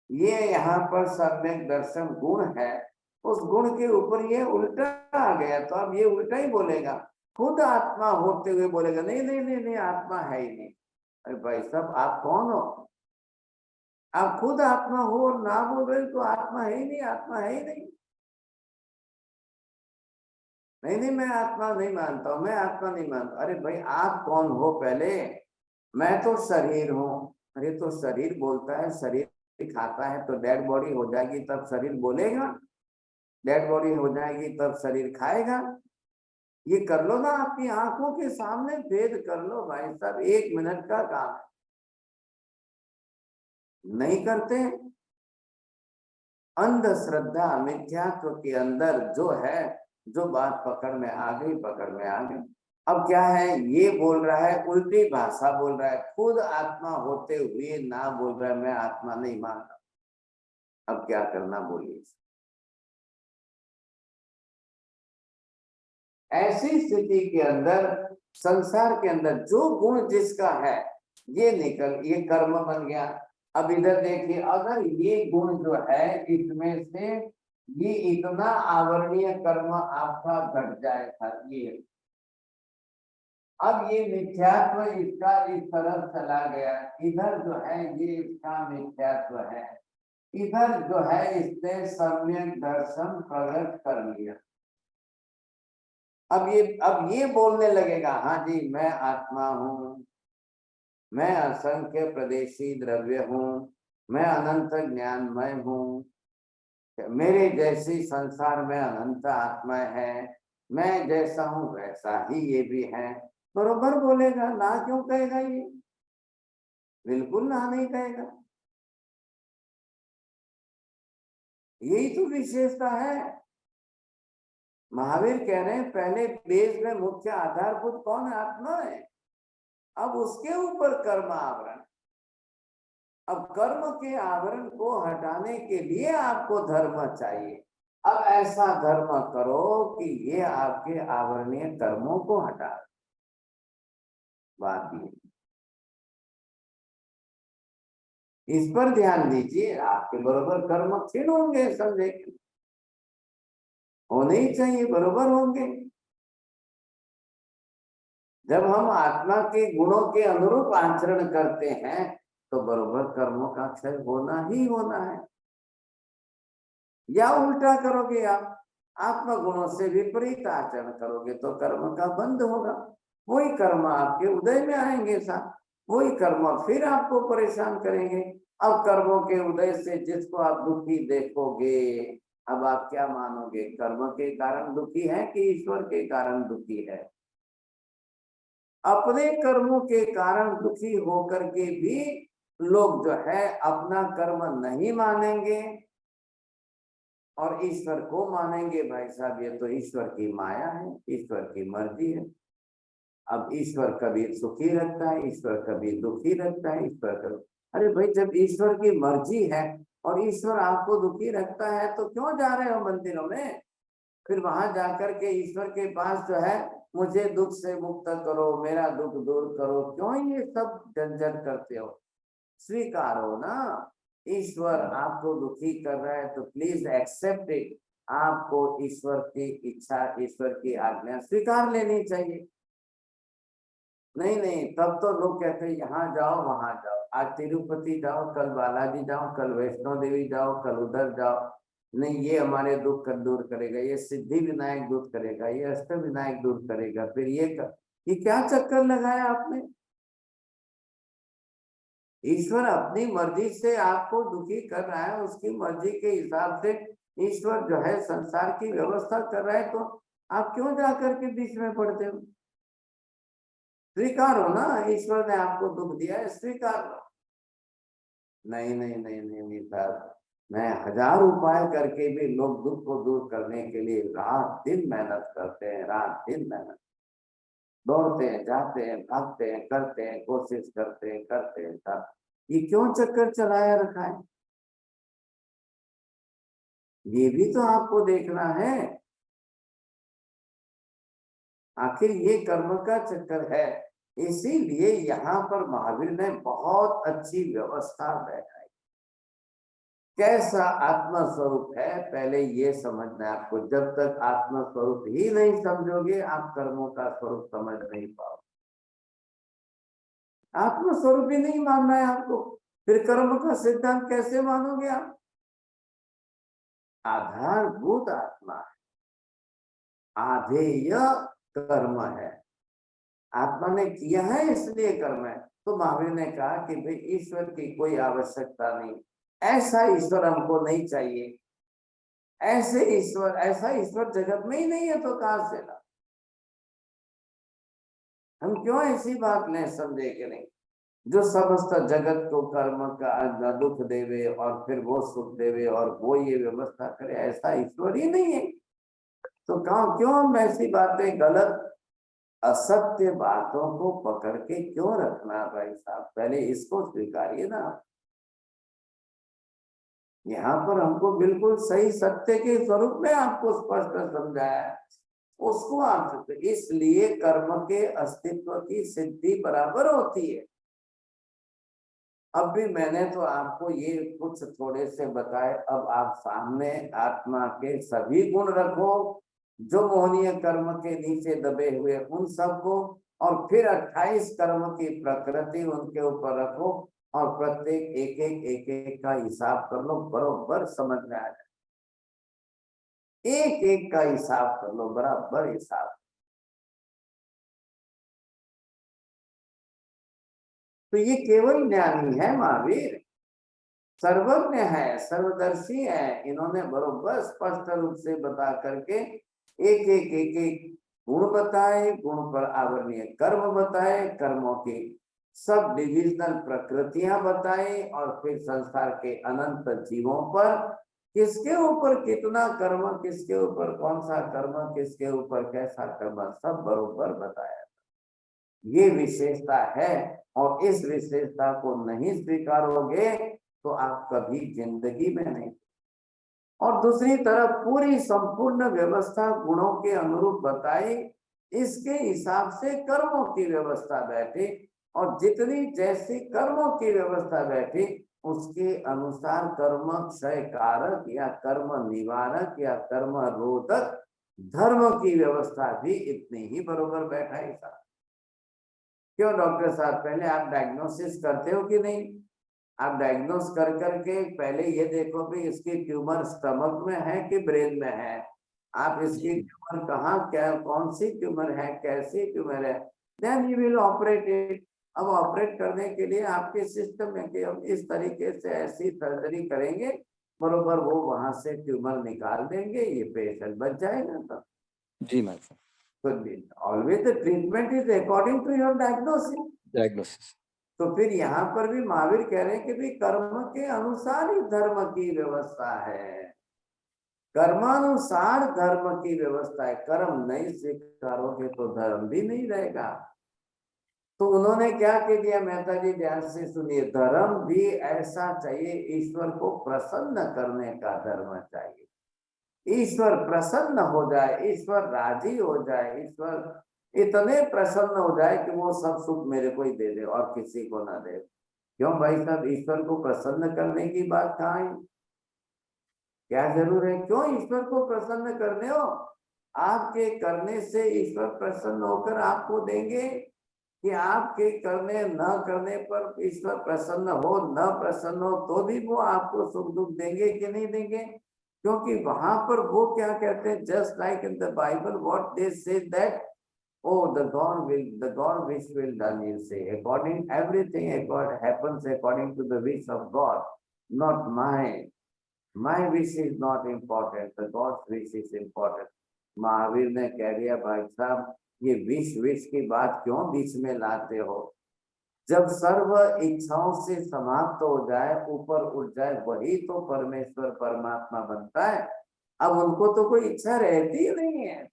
ये यहाँ पर सम्यक दर्शन गुण है, उस गुण के ऊपर ये उल्टा आ गया, तो अब ये उल्टा ही बोलेगा। खुद आत्मा होते हुए बोलेगा नहीं नहीं नहीं नहीं, आत्मा है ही नहीं। अरे भाई साहब, आप कौन हो? आप खुद आत्मा हो और ना बोल रहे तो आत्मा है ही नहीं, आत्मा है ही नहीं। नहीं नहीं, मैं आत्मा नहीं मानता हूं, मैं आत्मा नहीं मानता। अरे भाई आप कौन हो पहले? मैं तो शरीर हूं। अरे तो शरीर बोलता है, शरीर खाता है तो डेड बॉडी हो जाएगी तब शरीर बोलेगा, डेड बॉडी हो जाएगी तब शरीर खाएगा। ये कर लो ना, आपकी आंखों के सामने भेद कर लो भाई साहब, 1 मिनट का काम है। नहीं करते। अंधश्रद्धा मिथ्यात्व के अंदर जो है, जो बात पकड़ में आ गई, पकड़ में आ गई। अब क्या है, ये बोल रहा है, उल्टी भाषा बोल रहा है, खुद आत्मा होते हुए ना बोल रहा है मैं आत्मा नहीं मानता। अब क्या करना बोलिए। ऐसी स्थिति के अंदर, संसार के अंदर जो गुण जिसका है ये ये कर्म बन गया। अब इधर देखिए, अगर ये गुण जो है इसमें से ये इतना आवरणीय कर्म आपका घट जाए था, ये अब ये मिथ्यात्व इसका इस तरफ चला गया, इधर जो है ये इसका मिथ्यात्व है, इधर जो है इसने सम्यक दर्शन प्रकट कर लिया। अब ये बोलने लगेगा, हाँ जी मैं आत्मा हूँ, मैं असंख्य प्रदेशी द्रव्य हूँ, मैं अनंत ज्ञानमय हूँ, मेरे जैसी संसार में अनंत आत्मा है, मैं जैसा हूँ वैसा ही ये भी है। बरोबर बोलेगा, ना क्यों कहेगा? ये बिल्कुल ना नहीं कहेगा। यही तो विशेषता है। महावीर कह रहे हैं पहले बेस में मुख्य आधारभूत कौन है? आत्मा है। अब उसके ऊपर कर्म आवरण। अब कर्म के आवरण को हटाने के लिए आपको धर्म चाहिए। अब ऐसा धर्म करो कि ये आपके आवरणीय कर्मों को हटा। बात ये, इस पर ध्यान दीजिए, आपके बरोबर कर्म क्षीण होंगे, समझे? होने ही चाहिए, बरोबर होंगे। जब हम आत्मा के गुणों के अनुरूप आचरण करते हैं तो बरोबर कर्मों का क्षय होना ही होना है। या उल्टा करोगे, आप आत्मा गुणों से विपरीत आचरण करोगे तो कर्म का बंध होगा। वही कर्म आपके उदय में आएंगे साथ, वही कर्म फिर आपको परेशान करेंगे। अब कर्मों के उदय से जिसको आप दुखी देखोगे, अब आप क्या मानोगे? कर्म के कारण दुखी है कि ईश्वर के कारण दुखी है? अपने कर्मों के कारण दुखी होकर के भी लोग जो है अपना कर्म नहीं मानेंगे और ईश्वर को मानेंगे। भाई साहब ये तो ईश्वर की माया है, ईश्वर की मर्जी है। अब ईश्वर कभी सुखी रखता है, ईश्वर कभी दुखी रखता है, ईश्वर कभी, अरे भाई जब ईश्वर की मर्जी है और ईश्वर आपको दुखी रखता है तो क्यों जा रहे हो मंदिरों में? फिर वहां जाकर के ईश्वर के पास जो है मुझे दुख से मुक्त करो, मेरा दुख दूर करो, क्यों ये सब झंझट करते हो? स्वीकारो ना, ईश्वर आपको दुखी कर रहा है तो प्लीज एक्सेप्ट इट। आपको ईश्वर की इच्छा, ईश्वर की आज्ञा स्वीकार लेनी चाहिए। नहीं नहीं, तब तो लोग कहते हैं यहाँ जाओ वहां जाओ, आज तिरुपति जाओ, कल बालाजी जाओ, कल वैष्णो देवी जाओ, कल उधर जाओ। नहीं ये हमारे दुख दूर करेगा, ये सिद्धि विनायक दूर करेगा, ये अष्ट विनायक दूर करेगा, फिर ये क्या चक्कर लगाया आपने? ईश्वर अपनी मर्जी से आपको दुखी कर रहा है, उसकी मर्जी के हिसाब से ईश्वर जो है संसार की व्यवस्था कर रहा है, तो आप क्यों जाकर के बीच में पड़ते हो? स्वीकार हो ना, ईश्वर ने आपको दुख दिया है, स्वीकार हो। नहीं नहीं नहीं नहीं नहीं साहब, मैं 1000 उपाय करके भी लोग दुख को दूर करने के लिए रात दिन मेहनत करते हैं, रात दिन मेहनत दौड़ते हैं, जाते हैं, भागते हैं, करते हैं, कोशिश करते हैं सब। ये क्यों चक्कर चलाया रखा है? ये भी तो आपको देखना है। आखिर ये कर्म का चक्कर है। इसीलिए यहाँ पर महावीर ने बहुत अच्छी व्यवस्था बैठाई। कैसा आत्मा स्वरूप है पहले ये समझना है आपको। जब तक आत्मा स्वरूप ही नहीं समझोगे आप कर्मों का स्वरूप समझ नहीं पाओगे। आत्मा स्वरूप ही नहीं मानना है आपको, फिर कर्म का सिद्धांत कैसे मानोगे आप? आधारभूत आत्मा है, आधेय कर्म है। आत्मा ने किया है इसलिए कर्म है। तो महावीर ने कहा कि भाई ईश्वर की कोई आवश्यकता नहीं, ऐसा ईश्वर हमको नहीं चाहिए, ऐसा ईश्वर जगत में ही नहीं है, तो कहां से ला? हम क्यों ऐसी बात लें समझे कि नहीं, जो समस्त जगत को कर्म का दुख देवे और फिर वो सुख देवे और वो ये व्यवस्था करे, ऐसा ईश्वर ही नहीं है। तो क्यों हम ऐसी बातें, गलत असत्य बातों को पकड़ के क्यों रखना भाई साहब? पहले इसको स्वीकारिए ना। यहाँ पर हमको बिल्कुल सही सत्य के स्वरूप में आपको स्पष्ट समझाया है, उसको आप, इसलिए कर्म के अस्तित्व की सिद्धि बराबर होती है। अब भी मैंने तो आपको ये कुछ थोड़े से बताए, अब आप सामने आत्मा के सभी गुण रखो, जो मोहनीय कर्म के नीचे दबे हुए उन सबको, और फिर 28 कर्म की प्रकृति उनके ऊपर रखो, और प्रत्येक एक एक का हिसाब कर लो, बरोबर समझ में आ जाए। एक एक का हिसाब कर लो, बराबर हिसाब। तो ये केवल ज्ञानी है महावीर, सर्वज्ञ है, सर्वदर्शी है। इन्होंने बरोबर स्पष्ट रूप से बता करके एक गुण बताए, गुण पर आवरणीय कर्म बताए, कर्मों की सब डिविजनल प्रकृतियां बताई, और फिर संसार के अनंत जीवों पर किसके ऊपर कितना कर्म, किसके ऊपर कौन सा कर्म, किसके ऊपर कैसा कर्म, सब बरोबर बताया। ये विशेषता है, और इस विशेषता को नहीं स्वीकारोगे तो आप कभी जिंदगी में नहीं। और दूसरी तरफ पूरी संपूर्ण व्यवस्था गुणों के अनुरूप बताई, इसके हिसाब से कर्मों की व्यवस्था बैठी, और जितनी जैसी कर्मों की व्यवस्था बैठी उसके अनुसार कर्म क्षय कारक या कर्म निवारक या कर्म रोधक धर्म की व्यवस्था भी इतनी ही बरोबर बैठा ही था। क्यों डॉक्टर साहब, पहले आप डायग्नोसिस करते हो कि नहीं? आप डायग्नोस कर करके पहले ये देखो भी इसकी ट्यूमर स्टमक में है कि ब्रेन में है, आप इसकी ट्यूमर कहाँ, क्या, कौन सी ट्यूमर है, कैसी ट्यूमर है, then you will operate it. अब ऑपरेट करने के लिए आपके सिस्टम में कि हम इस तरीके से ऐसी सर्जरी करेंगे, बरोबर वो वहां से ट्यूमर निकाल देंगे, ये पेशेंट बच जाएगा। तब जी ma'am, always the treatment is according to your diagnosis. तो फिर यहाँ पर भी महावीर कह रहे हैं कि भी कर्म के अनुसार ही धर्म की व्यवस्था है, कर्मानुसार धर्म की व्यवस्था है। कर्म नहीं स्वीकारोगे तो धर्म भी नहीं रहेगा। तो उन्होंने क्या कह दिया मेहता जी, ध्यान से सुनिए, धर्म भी ऐसा चाहिए, ईश्वर को प्रसन्न करने का धर्म चाहिए। ईश्वर प्रसन्न हो जाए, ईश्वर राजी हो जाए, ईश्वर इतने प्रसन्न हो जाए कि वो सब सुख मेरे को ही दे दे और किसी को ना दे। क्यों भाई साहब, ईश्वर को प्रसन्न करने की बात कहाँ है? क्या जरूर है? क्यों ईश्वर को प्रसन्न करने हो? आपके करने से ईश्वर प्रसन्न होकर आपको देंगे, कि आपके करने न करने पर ईश्वर प्रसन्न हो न प्रसन्न हो तो भी वो आपको सुख दुख देंगे कि नहीं देंगे? क्योंकि वहां पर वो क्या कहते हैं, just like in the Bible what they say that oh the god wish will done, you say, according everything god happens according to the wish of God, not my wish is not important, the god's wish is important। Mahavir ने कह दिया भाई साहब, ये विश की बात क्यों बीच में लाते हो? जब सर्व इच्छाओं से समाप्त हो जाए, ऊपर उठ जाए, वही तो परमेश्वर परमात्मा बनता है। अब उनको तो कोई इच्छा रहती ही नहीं है।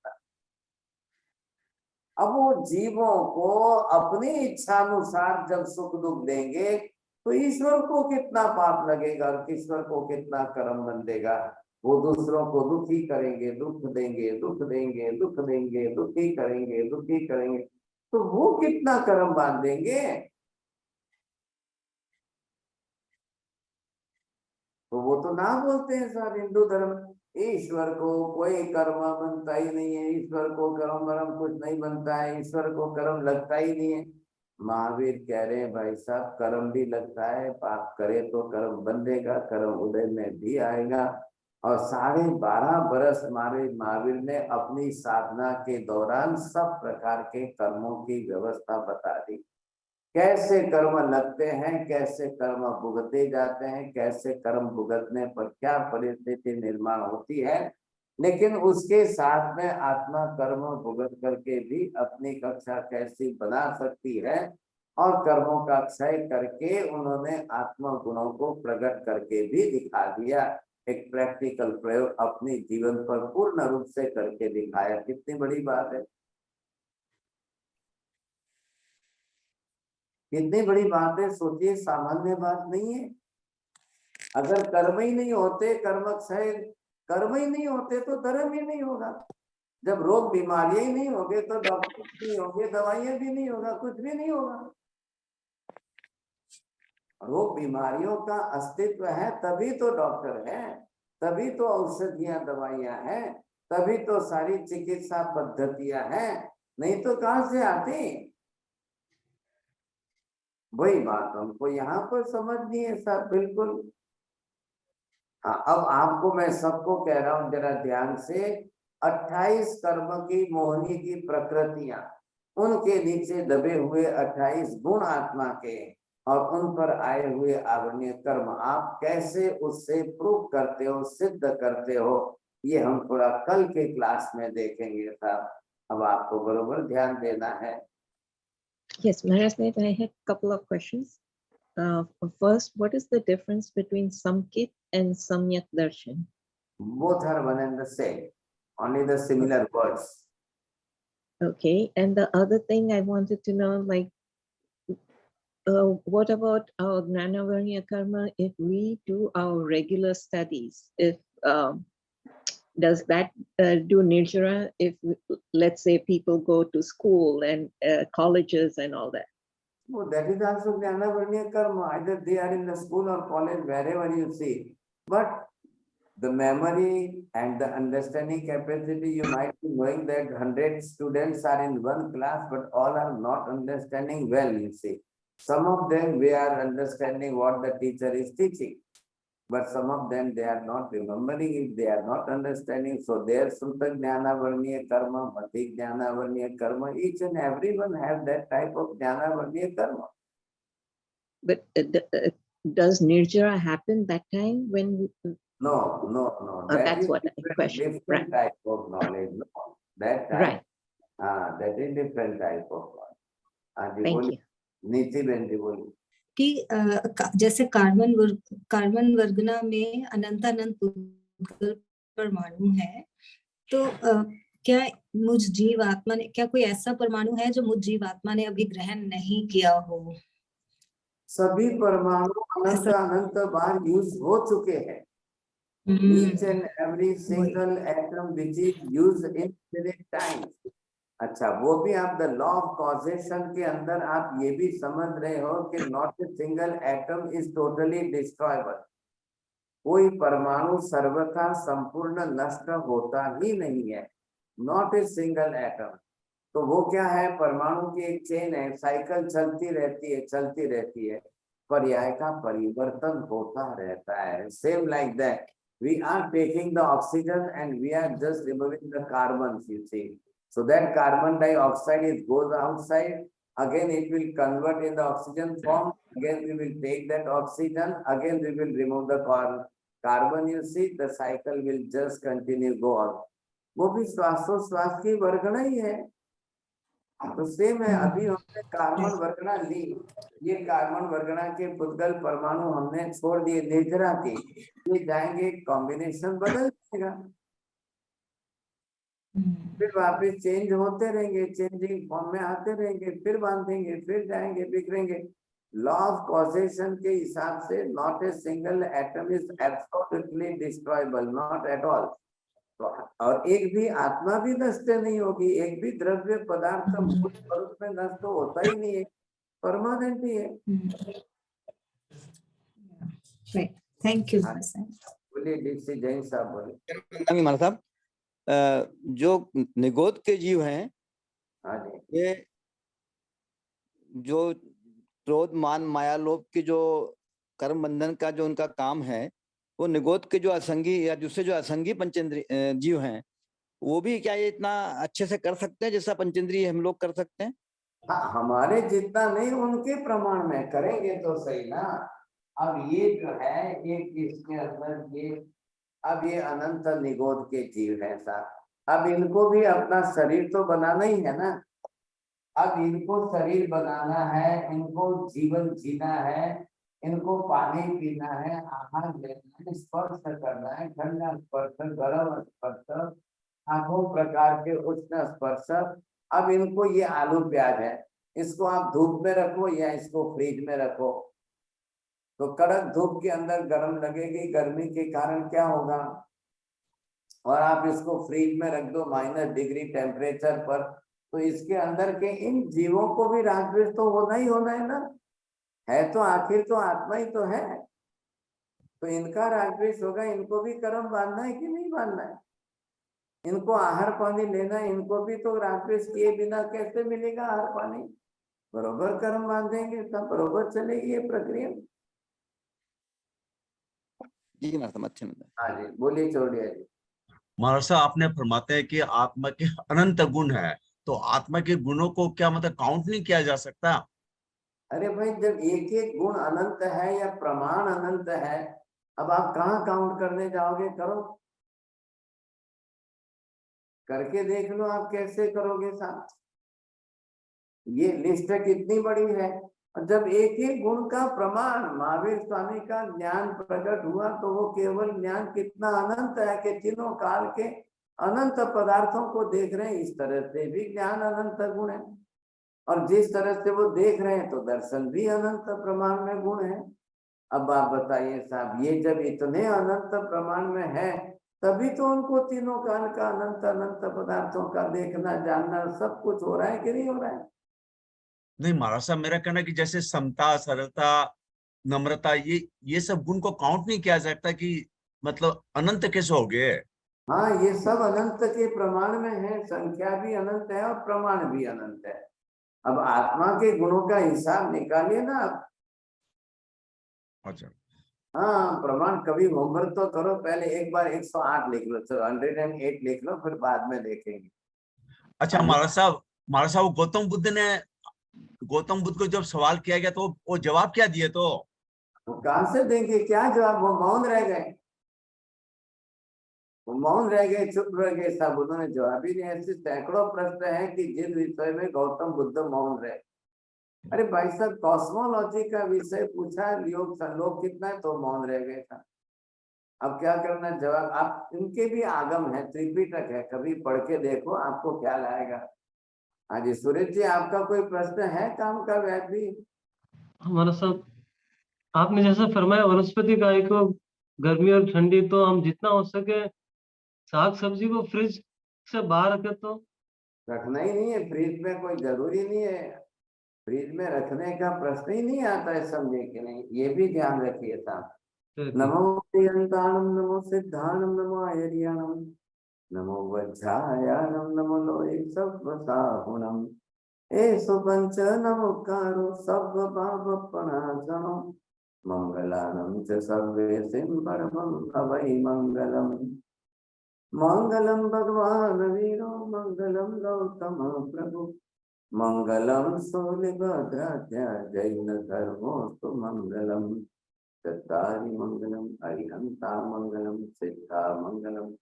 अब वो जीवों को अपनी इच्छा अनुसार जब सुख दुख देंगे तो ईश्वर को कितना पाप लगेगा, ईश्वर को कितना कर्म बंधेगा। वो दूसरों को दुखी करेंगे, दुख देंगे, दुख देंगे, दुख देंगे, दुखी करेंगे, दुखी करेंगे, तो वो कितना कर्म बांधेंगे। तो वो तो ना बोलते हैं सर हिंदू धर्म, ईश्वर को कोई कर्म बनता ही नहीं है, ईश्वर को कर्म वर्म कुछ नहीं बनता है, ईश्वर को कर्म लगता ही नहीं है। महावीर कह रहे हैं भाई साहब, कर्म भी लगता है, पाप करे तो कर्म बंधेगा, कर्म उदय में भी आएगा। और 12.5 बरस हमारे महावीर ने अपनी साधना के दौरान सब प्रकार के कर्मों की व्यवस्था बता दी। कैसे कर्म लगते हैं, कैसे कर्म भुगते जाते हैं, कैसे कर्म भुगतने पर क्या परिस्थिति निर्माण होती है। लेकिन उसके साथ में आत्मा कर्म भुगत करके भी अपनी कक्षा कैसी बना सकती है, और कर्मों का क्षय करके उन्होंने आत्मा गुणों को प्रकट करके भी दिखा दिया। एक प्रैक्टिकल प्रयोग अपने जीवन पर पूर्ण रूप से करके दिखाया। कितनी बड़ी बात है, कितनी बड़ी बात है, सोचिए, सामान्य बात नहीं है। अगर कर्म ही नहीं होते, कर्म क्षय, कर्म ही नहीं होते तो धर्म ही नहीं होगा। जब रोग बीमारियां ही नहीं होंगे तो डॉक्टर नहीं होंगे, दवाइयां भी नहीं होगा, कुछ भी नहीं होगा। रोग बीमारियों का अस्तित्व है तभी तो डॉक्टर है, तभी तो औषधियां दवाइयां हैं, तभी तो सारी चिकित्सा पद्धतियां हैं, नहीं तो कहां से आती। वही बात हमको यहाँ पर समझनी है सर, बिल्कुल। हाँ, अब आपको मैं सबको कह रहा हूँ जरा ध्यान से। 28 कर्म की मोहनी की प्रकृतियां, उनके नीचे दबे हुए 28 गुण आत्मा के, और उन पर आए हुए आवरणीय कर्म, आप कैसे उससे प्रूव करते हो, सिद्ध करते हो, ये हम थोड़ा कल के क्लास में देखेंगे साहब। अब आपको बरोबर ध्यान देना है। Yes, Maharaj, I had a couple of questions. First, what is the difference between Samkit and Samyak Darshan? Both are one and the same, only the similar words. Okay, and the other thing I wanted to know, like, what about our Gnanavarnya Karma if we do our regular studies? If does that do Nirjara if, let's say, people go to school and colleges and all that? No, that is also Gnanavarnya Karma. Either they are in the school or college, wherever you see. But the memory and the understanding capacity, you might be knowing that 100 students are in one class, but all are not understanding well, you see. Some of them, we are understanding what the teacher is teaching, but some of them, they are not remembering it, they are not understanding. So their Sutta Gnanavarnya Karma, Mati Gnanavarnya Karma, each and everyone have that type of Gnanavarnya Karma. But does Nirjara happen that time when? No. That's what I question. Different Right. type of knowledge. No, that type. Right. That is different type of knowledge. Thank you. नीति बहन जी बोली कि जैसे कार्बन वर्गना में अनंत पुद्गल परमाणु है, तो क्या मुझ जीव आत्मा ने, क्या कोई ऐसा परमाणु है जो मुझ जीव आत्मा ने अभी ग्रहण नहीं किया हो? सभी परमाणु अनंत बार यूज हो चुके हैं। Each and every single atom which is used in infinite times. अच्छा, वो भी आप द लॉ ऑफ कॉजेशन के अंदर आप ये भी समझ रहे हो कि not a single atom is totally destroyable. कोई परमाणु सर्वथा संपूर्ण नष्ट होता ही नहीं है, नॉट ए सिंगल एटम। तो वो क्या है, परमाणु की एक चेन है, साइकिल चलती रहती है, पर्याय का परिवर्तन होता रहता है। Same like that we are taking the oxygen and we are just removing the carbons, you see. So that carbon dioxide goes outside, again it will convert in the oxygen form, again we will take that oxygen, again we will remove the carbon, you see, the cycle will just continue go on. वो भी श्वासोश्वास की वर्गना ही है, तो सेम है। अभी हमने कार्बन वर्गना ली, ये कार्बन वर्गना के पुद्गल परमाणु हमने छोड़ दिए निर्जरा के, ये जाएंगे, कॉम्बिनेशन बदल जाएगा, फिर वापस चेंज होते रहेंगे, चेंजिंग फॉर्म में आते रहेंगे, फिर बांधेंगे, फिर जाएंगे, बिखरेंगे। लॉ ऑफ कॉजेशन के हिसाब से not a single atom is absolutely destroyable, not at all. और एक भी आत्मा भी नष्ट नहीं होगी, एक भी द्रव्य पदार्थ मूल स्वरूप में नष्ट होता ही नहीं है, परमानेंट ही है। Thank you. बोलिए डीसी जैन साहब, बोले। महाराज साहब, जो निगोद के जीव हैं, ये जो क्रोध मान माया लोभ की जो कर्म बंधन का जो उनका काम है, वो निगोद के जो असंगी या दूसरे जो असंगी पंचेंद्रिय जीव हैं, वो भी क्या ये इतना अच्छे से कर सकते हैं जैसा पंचेंद्रिय हम लोग कर सकते हैं? हाँ, हमारे जितना नहीं उनके प्रमाण में करेंगे तो सही ना। अब ये जो है ये इसके अंदर ये अब ये अनंत निगोद के जीव है साहब। अब इनको भी अपना शरीर तो बनाना ही है ना। अब इनको शरीर बनाना है, इनको जीवन जीना है, इनको पानी पीना है, आहार लेना है, स्पर्श करना है, ठंडा स्पर्श, गर्म स्पर्श, आठों प्रकार के उष्ण स्पर्श। अब इनको ये आलू प्याज है, इसको आप धूप में रखो या इसको फ्रिज में रखो तो कड़क धूप के अंदर गर्म लगेगी, गर्मी के कारण क्या होगा। और आप इसको फ्रिज में रख दो -डिग्री टेम्परेचर पर, तो इसके अंदर के इन जीवों को भी राग द्वेष तो होना ही होना है ना। है तो आखिर तो आत्मा ही तो है, तो इनका राग द्वेष होगा, इनको भी कर्म बांधना है कि नहीं बांधना है। इनको आहार पानी लेना है, इनको भी तो राग द्वेष किए बिना कैसे मिलेगा आहार पानी। बरोबर कर्म बांधेंगे तब बरोबर चलेगी ये प्रक्रिया। जी महाराज। हाँ जी, बोलिए चौड़िया जी। महाराज साहब आपने फरमाते हैं कि आत्मा के अनंत गुण है, तो आत्मा के गुणों को क्या मतलब काउंट नहीं किया जा सकता? अरे भाई, जब एक एक गुण अनंत है या प्रमाण अनंत है, अब आप कहाँ काउंट करने जाओगे। करो, करके देख लो आप कैसे करोगे साहब। ये लिस्ट कितनी बड़ी है। और जब एक एक गुण का प्रमाण महावीर स्वामी का ज्ञान प्रकट हुआ तो वो केवल ज्ञान कितना अनंत है कि तीनों काल के अनंत पदार्थों को देख रहे हैं। इस तरह से भी ज्ञान अनंत गुण है, और जिस तरह से वो देख रहे हैं तो दर्शन भी अनंत प्रमाण में गुण है। अब आप बताइए साहब, ये जब इतने अनंत प्रमाण में है तभी तो उनको तीनों काल का अनंत अनंत पदार्थों का देखना जानना सब कुछ हो रहा है कि नहीं हो रहा है। नहीं महाराज साहब, मेरा कहना कि जैसे समता, सरलता, नम्रता, ये सब गुण को काउंट नहीं किया जाता कि मतलब अनंत कैसे हो गए? हाँ, ये सब अनंत के प्रमाण में है, संख्या भी अनंत है और प्रमाण भी अनंत है। अब आत्मा के गुणों का हिसाब निकालिए ना आप। अच्छा हाँ, प्रमाण कभी होमवर्क तो करो, पहले एक बार 108 लिख लो, चलो 108 लिख लो, फिर बाद में देखेंगे। अच्छा महाराज साहब गौतम बुद्ध को जब सवाल किया गया तो वो जवाब क्या दिए? तो वो कहाँ से देंगे, क्या जवाब, वो मौन रह गए। वो मौन रह गए, चुप रह गए, सब उन्होंने जवाब ही नहीं। ऐसे सैकड़ों प्रश्न हैं कि जिन विषय में गौतम बुद्ध मौन रहे। अरे भाई साहब, कॉस्मोलॉजी का विषय पूछा, योग संलोक कितना है तो मौन रह गए था। अब क्या करना, जवाब आप, इनके भी आगम है, त्रिपिटक है, कभी पढ़ के देखो, आपको ख्याल आएगा। हाँ जी सुरेश जी, आपका कोई प्रश्न है काम का वैध भी? हमारा सब आपने जैसा फरमाया वनस्पति काय को गर्मी और ठंडी, तो हम जितना हो सके साग सब्जी को फ्रिज से बाहर रखे तो रखना ही नहीं है फ्रिज में, कोई जरूरी नहीं है। फ्रिज में रखने का प्रश्न ही नहीं आता है, समझे कि नहीं, ये भी ध्यान रखिए साहब। नमो प्रियंताणम, नमो सिद्धाणम, नमो आयर्याणम, नमो वज्रायाणम, नमो लोये सब्बसाहुणम, एषु पंच नमोकारो सब्ब पापप्रणाशनम, मंगलानं च सर्वेषां परमं भवै मंगलम्। मंगलम भगवान वीरो, मंगलम गौतम प्रभु, मंगलम शूलिभद्राध्या जैन धर्मोस्तु मंगलम। चत्तारि मंगलम अरिहंता मंगलम, सिद्धा मंगलम,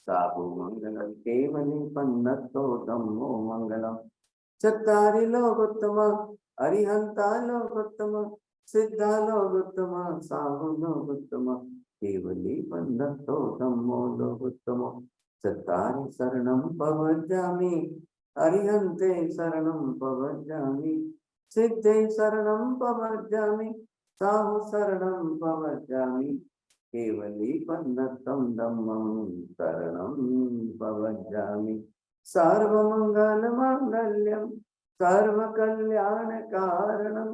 साहु मंगलम, केवली पन्नतो धम्मो मंगलम। चत्तारि लोकोत्तम, अरिहंता लोकोत्तम, सिद्धा लोकोत्तम, साहु लोकोत्तम, केवली पन्नतो धम्मो लोकोत्तम। चत्तारि शरणं प्रव्रजामि, अरिहन्ते शरणं प्रव्रजामि, सिद्धे शरणं प्रव्रजामि, साहु शरणं प्रव्रजामि, केवली पन्नतं धम्मं शरणं प्रव्रजामि। सर्वमंगलमांगल्यं सर्वकल्याणकारणं,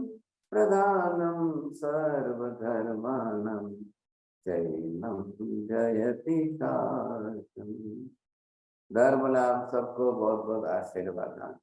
प्रधानं सर्वधर्माणां शरणं जयति सार्थम्। धर्म लाभ सबको बहुत बहुत आशीर्वाद।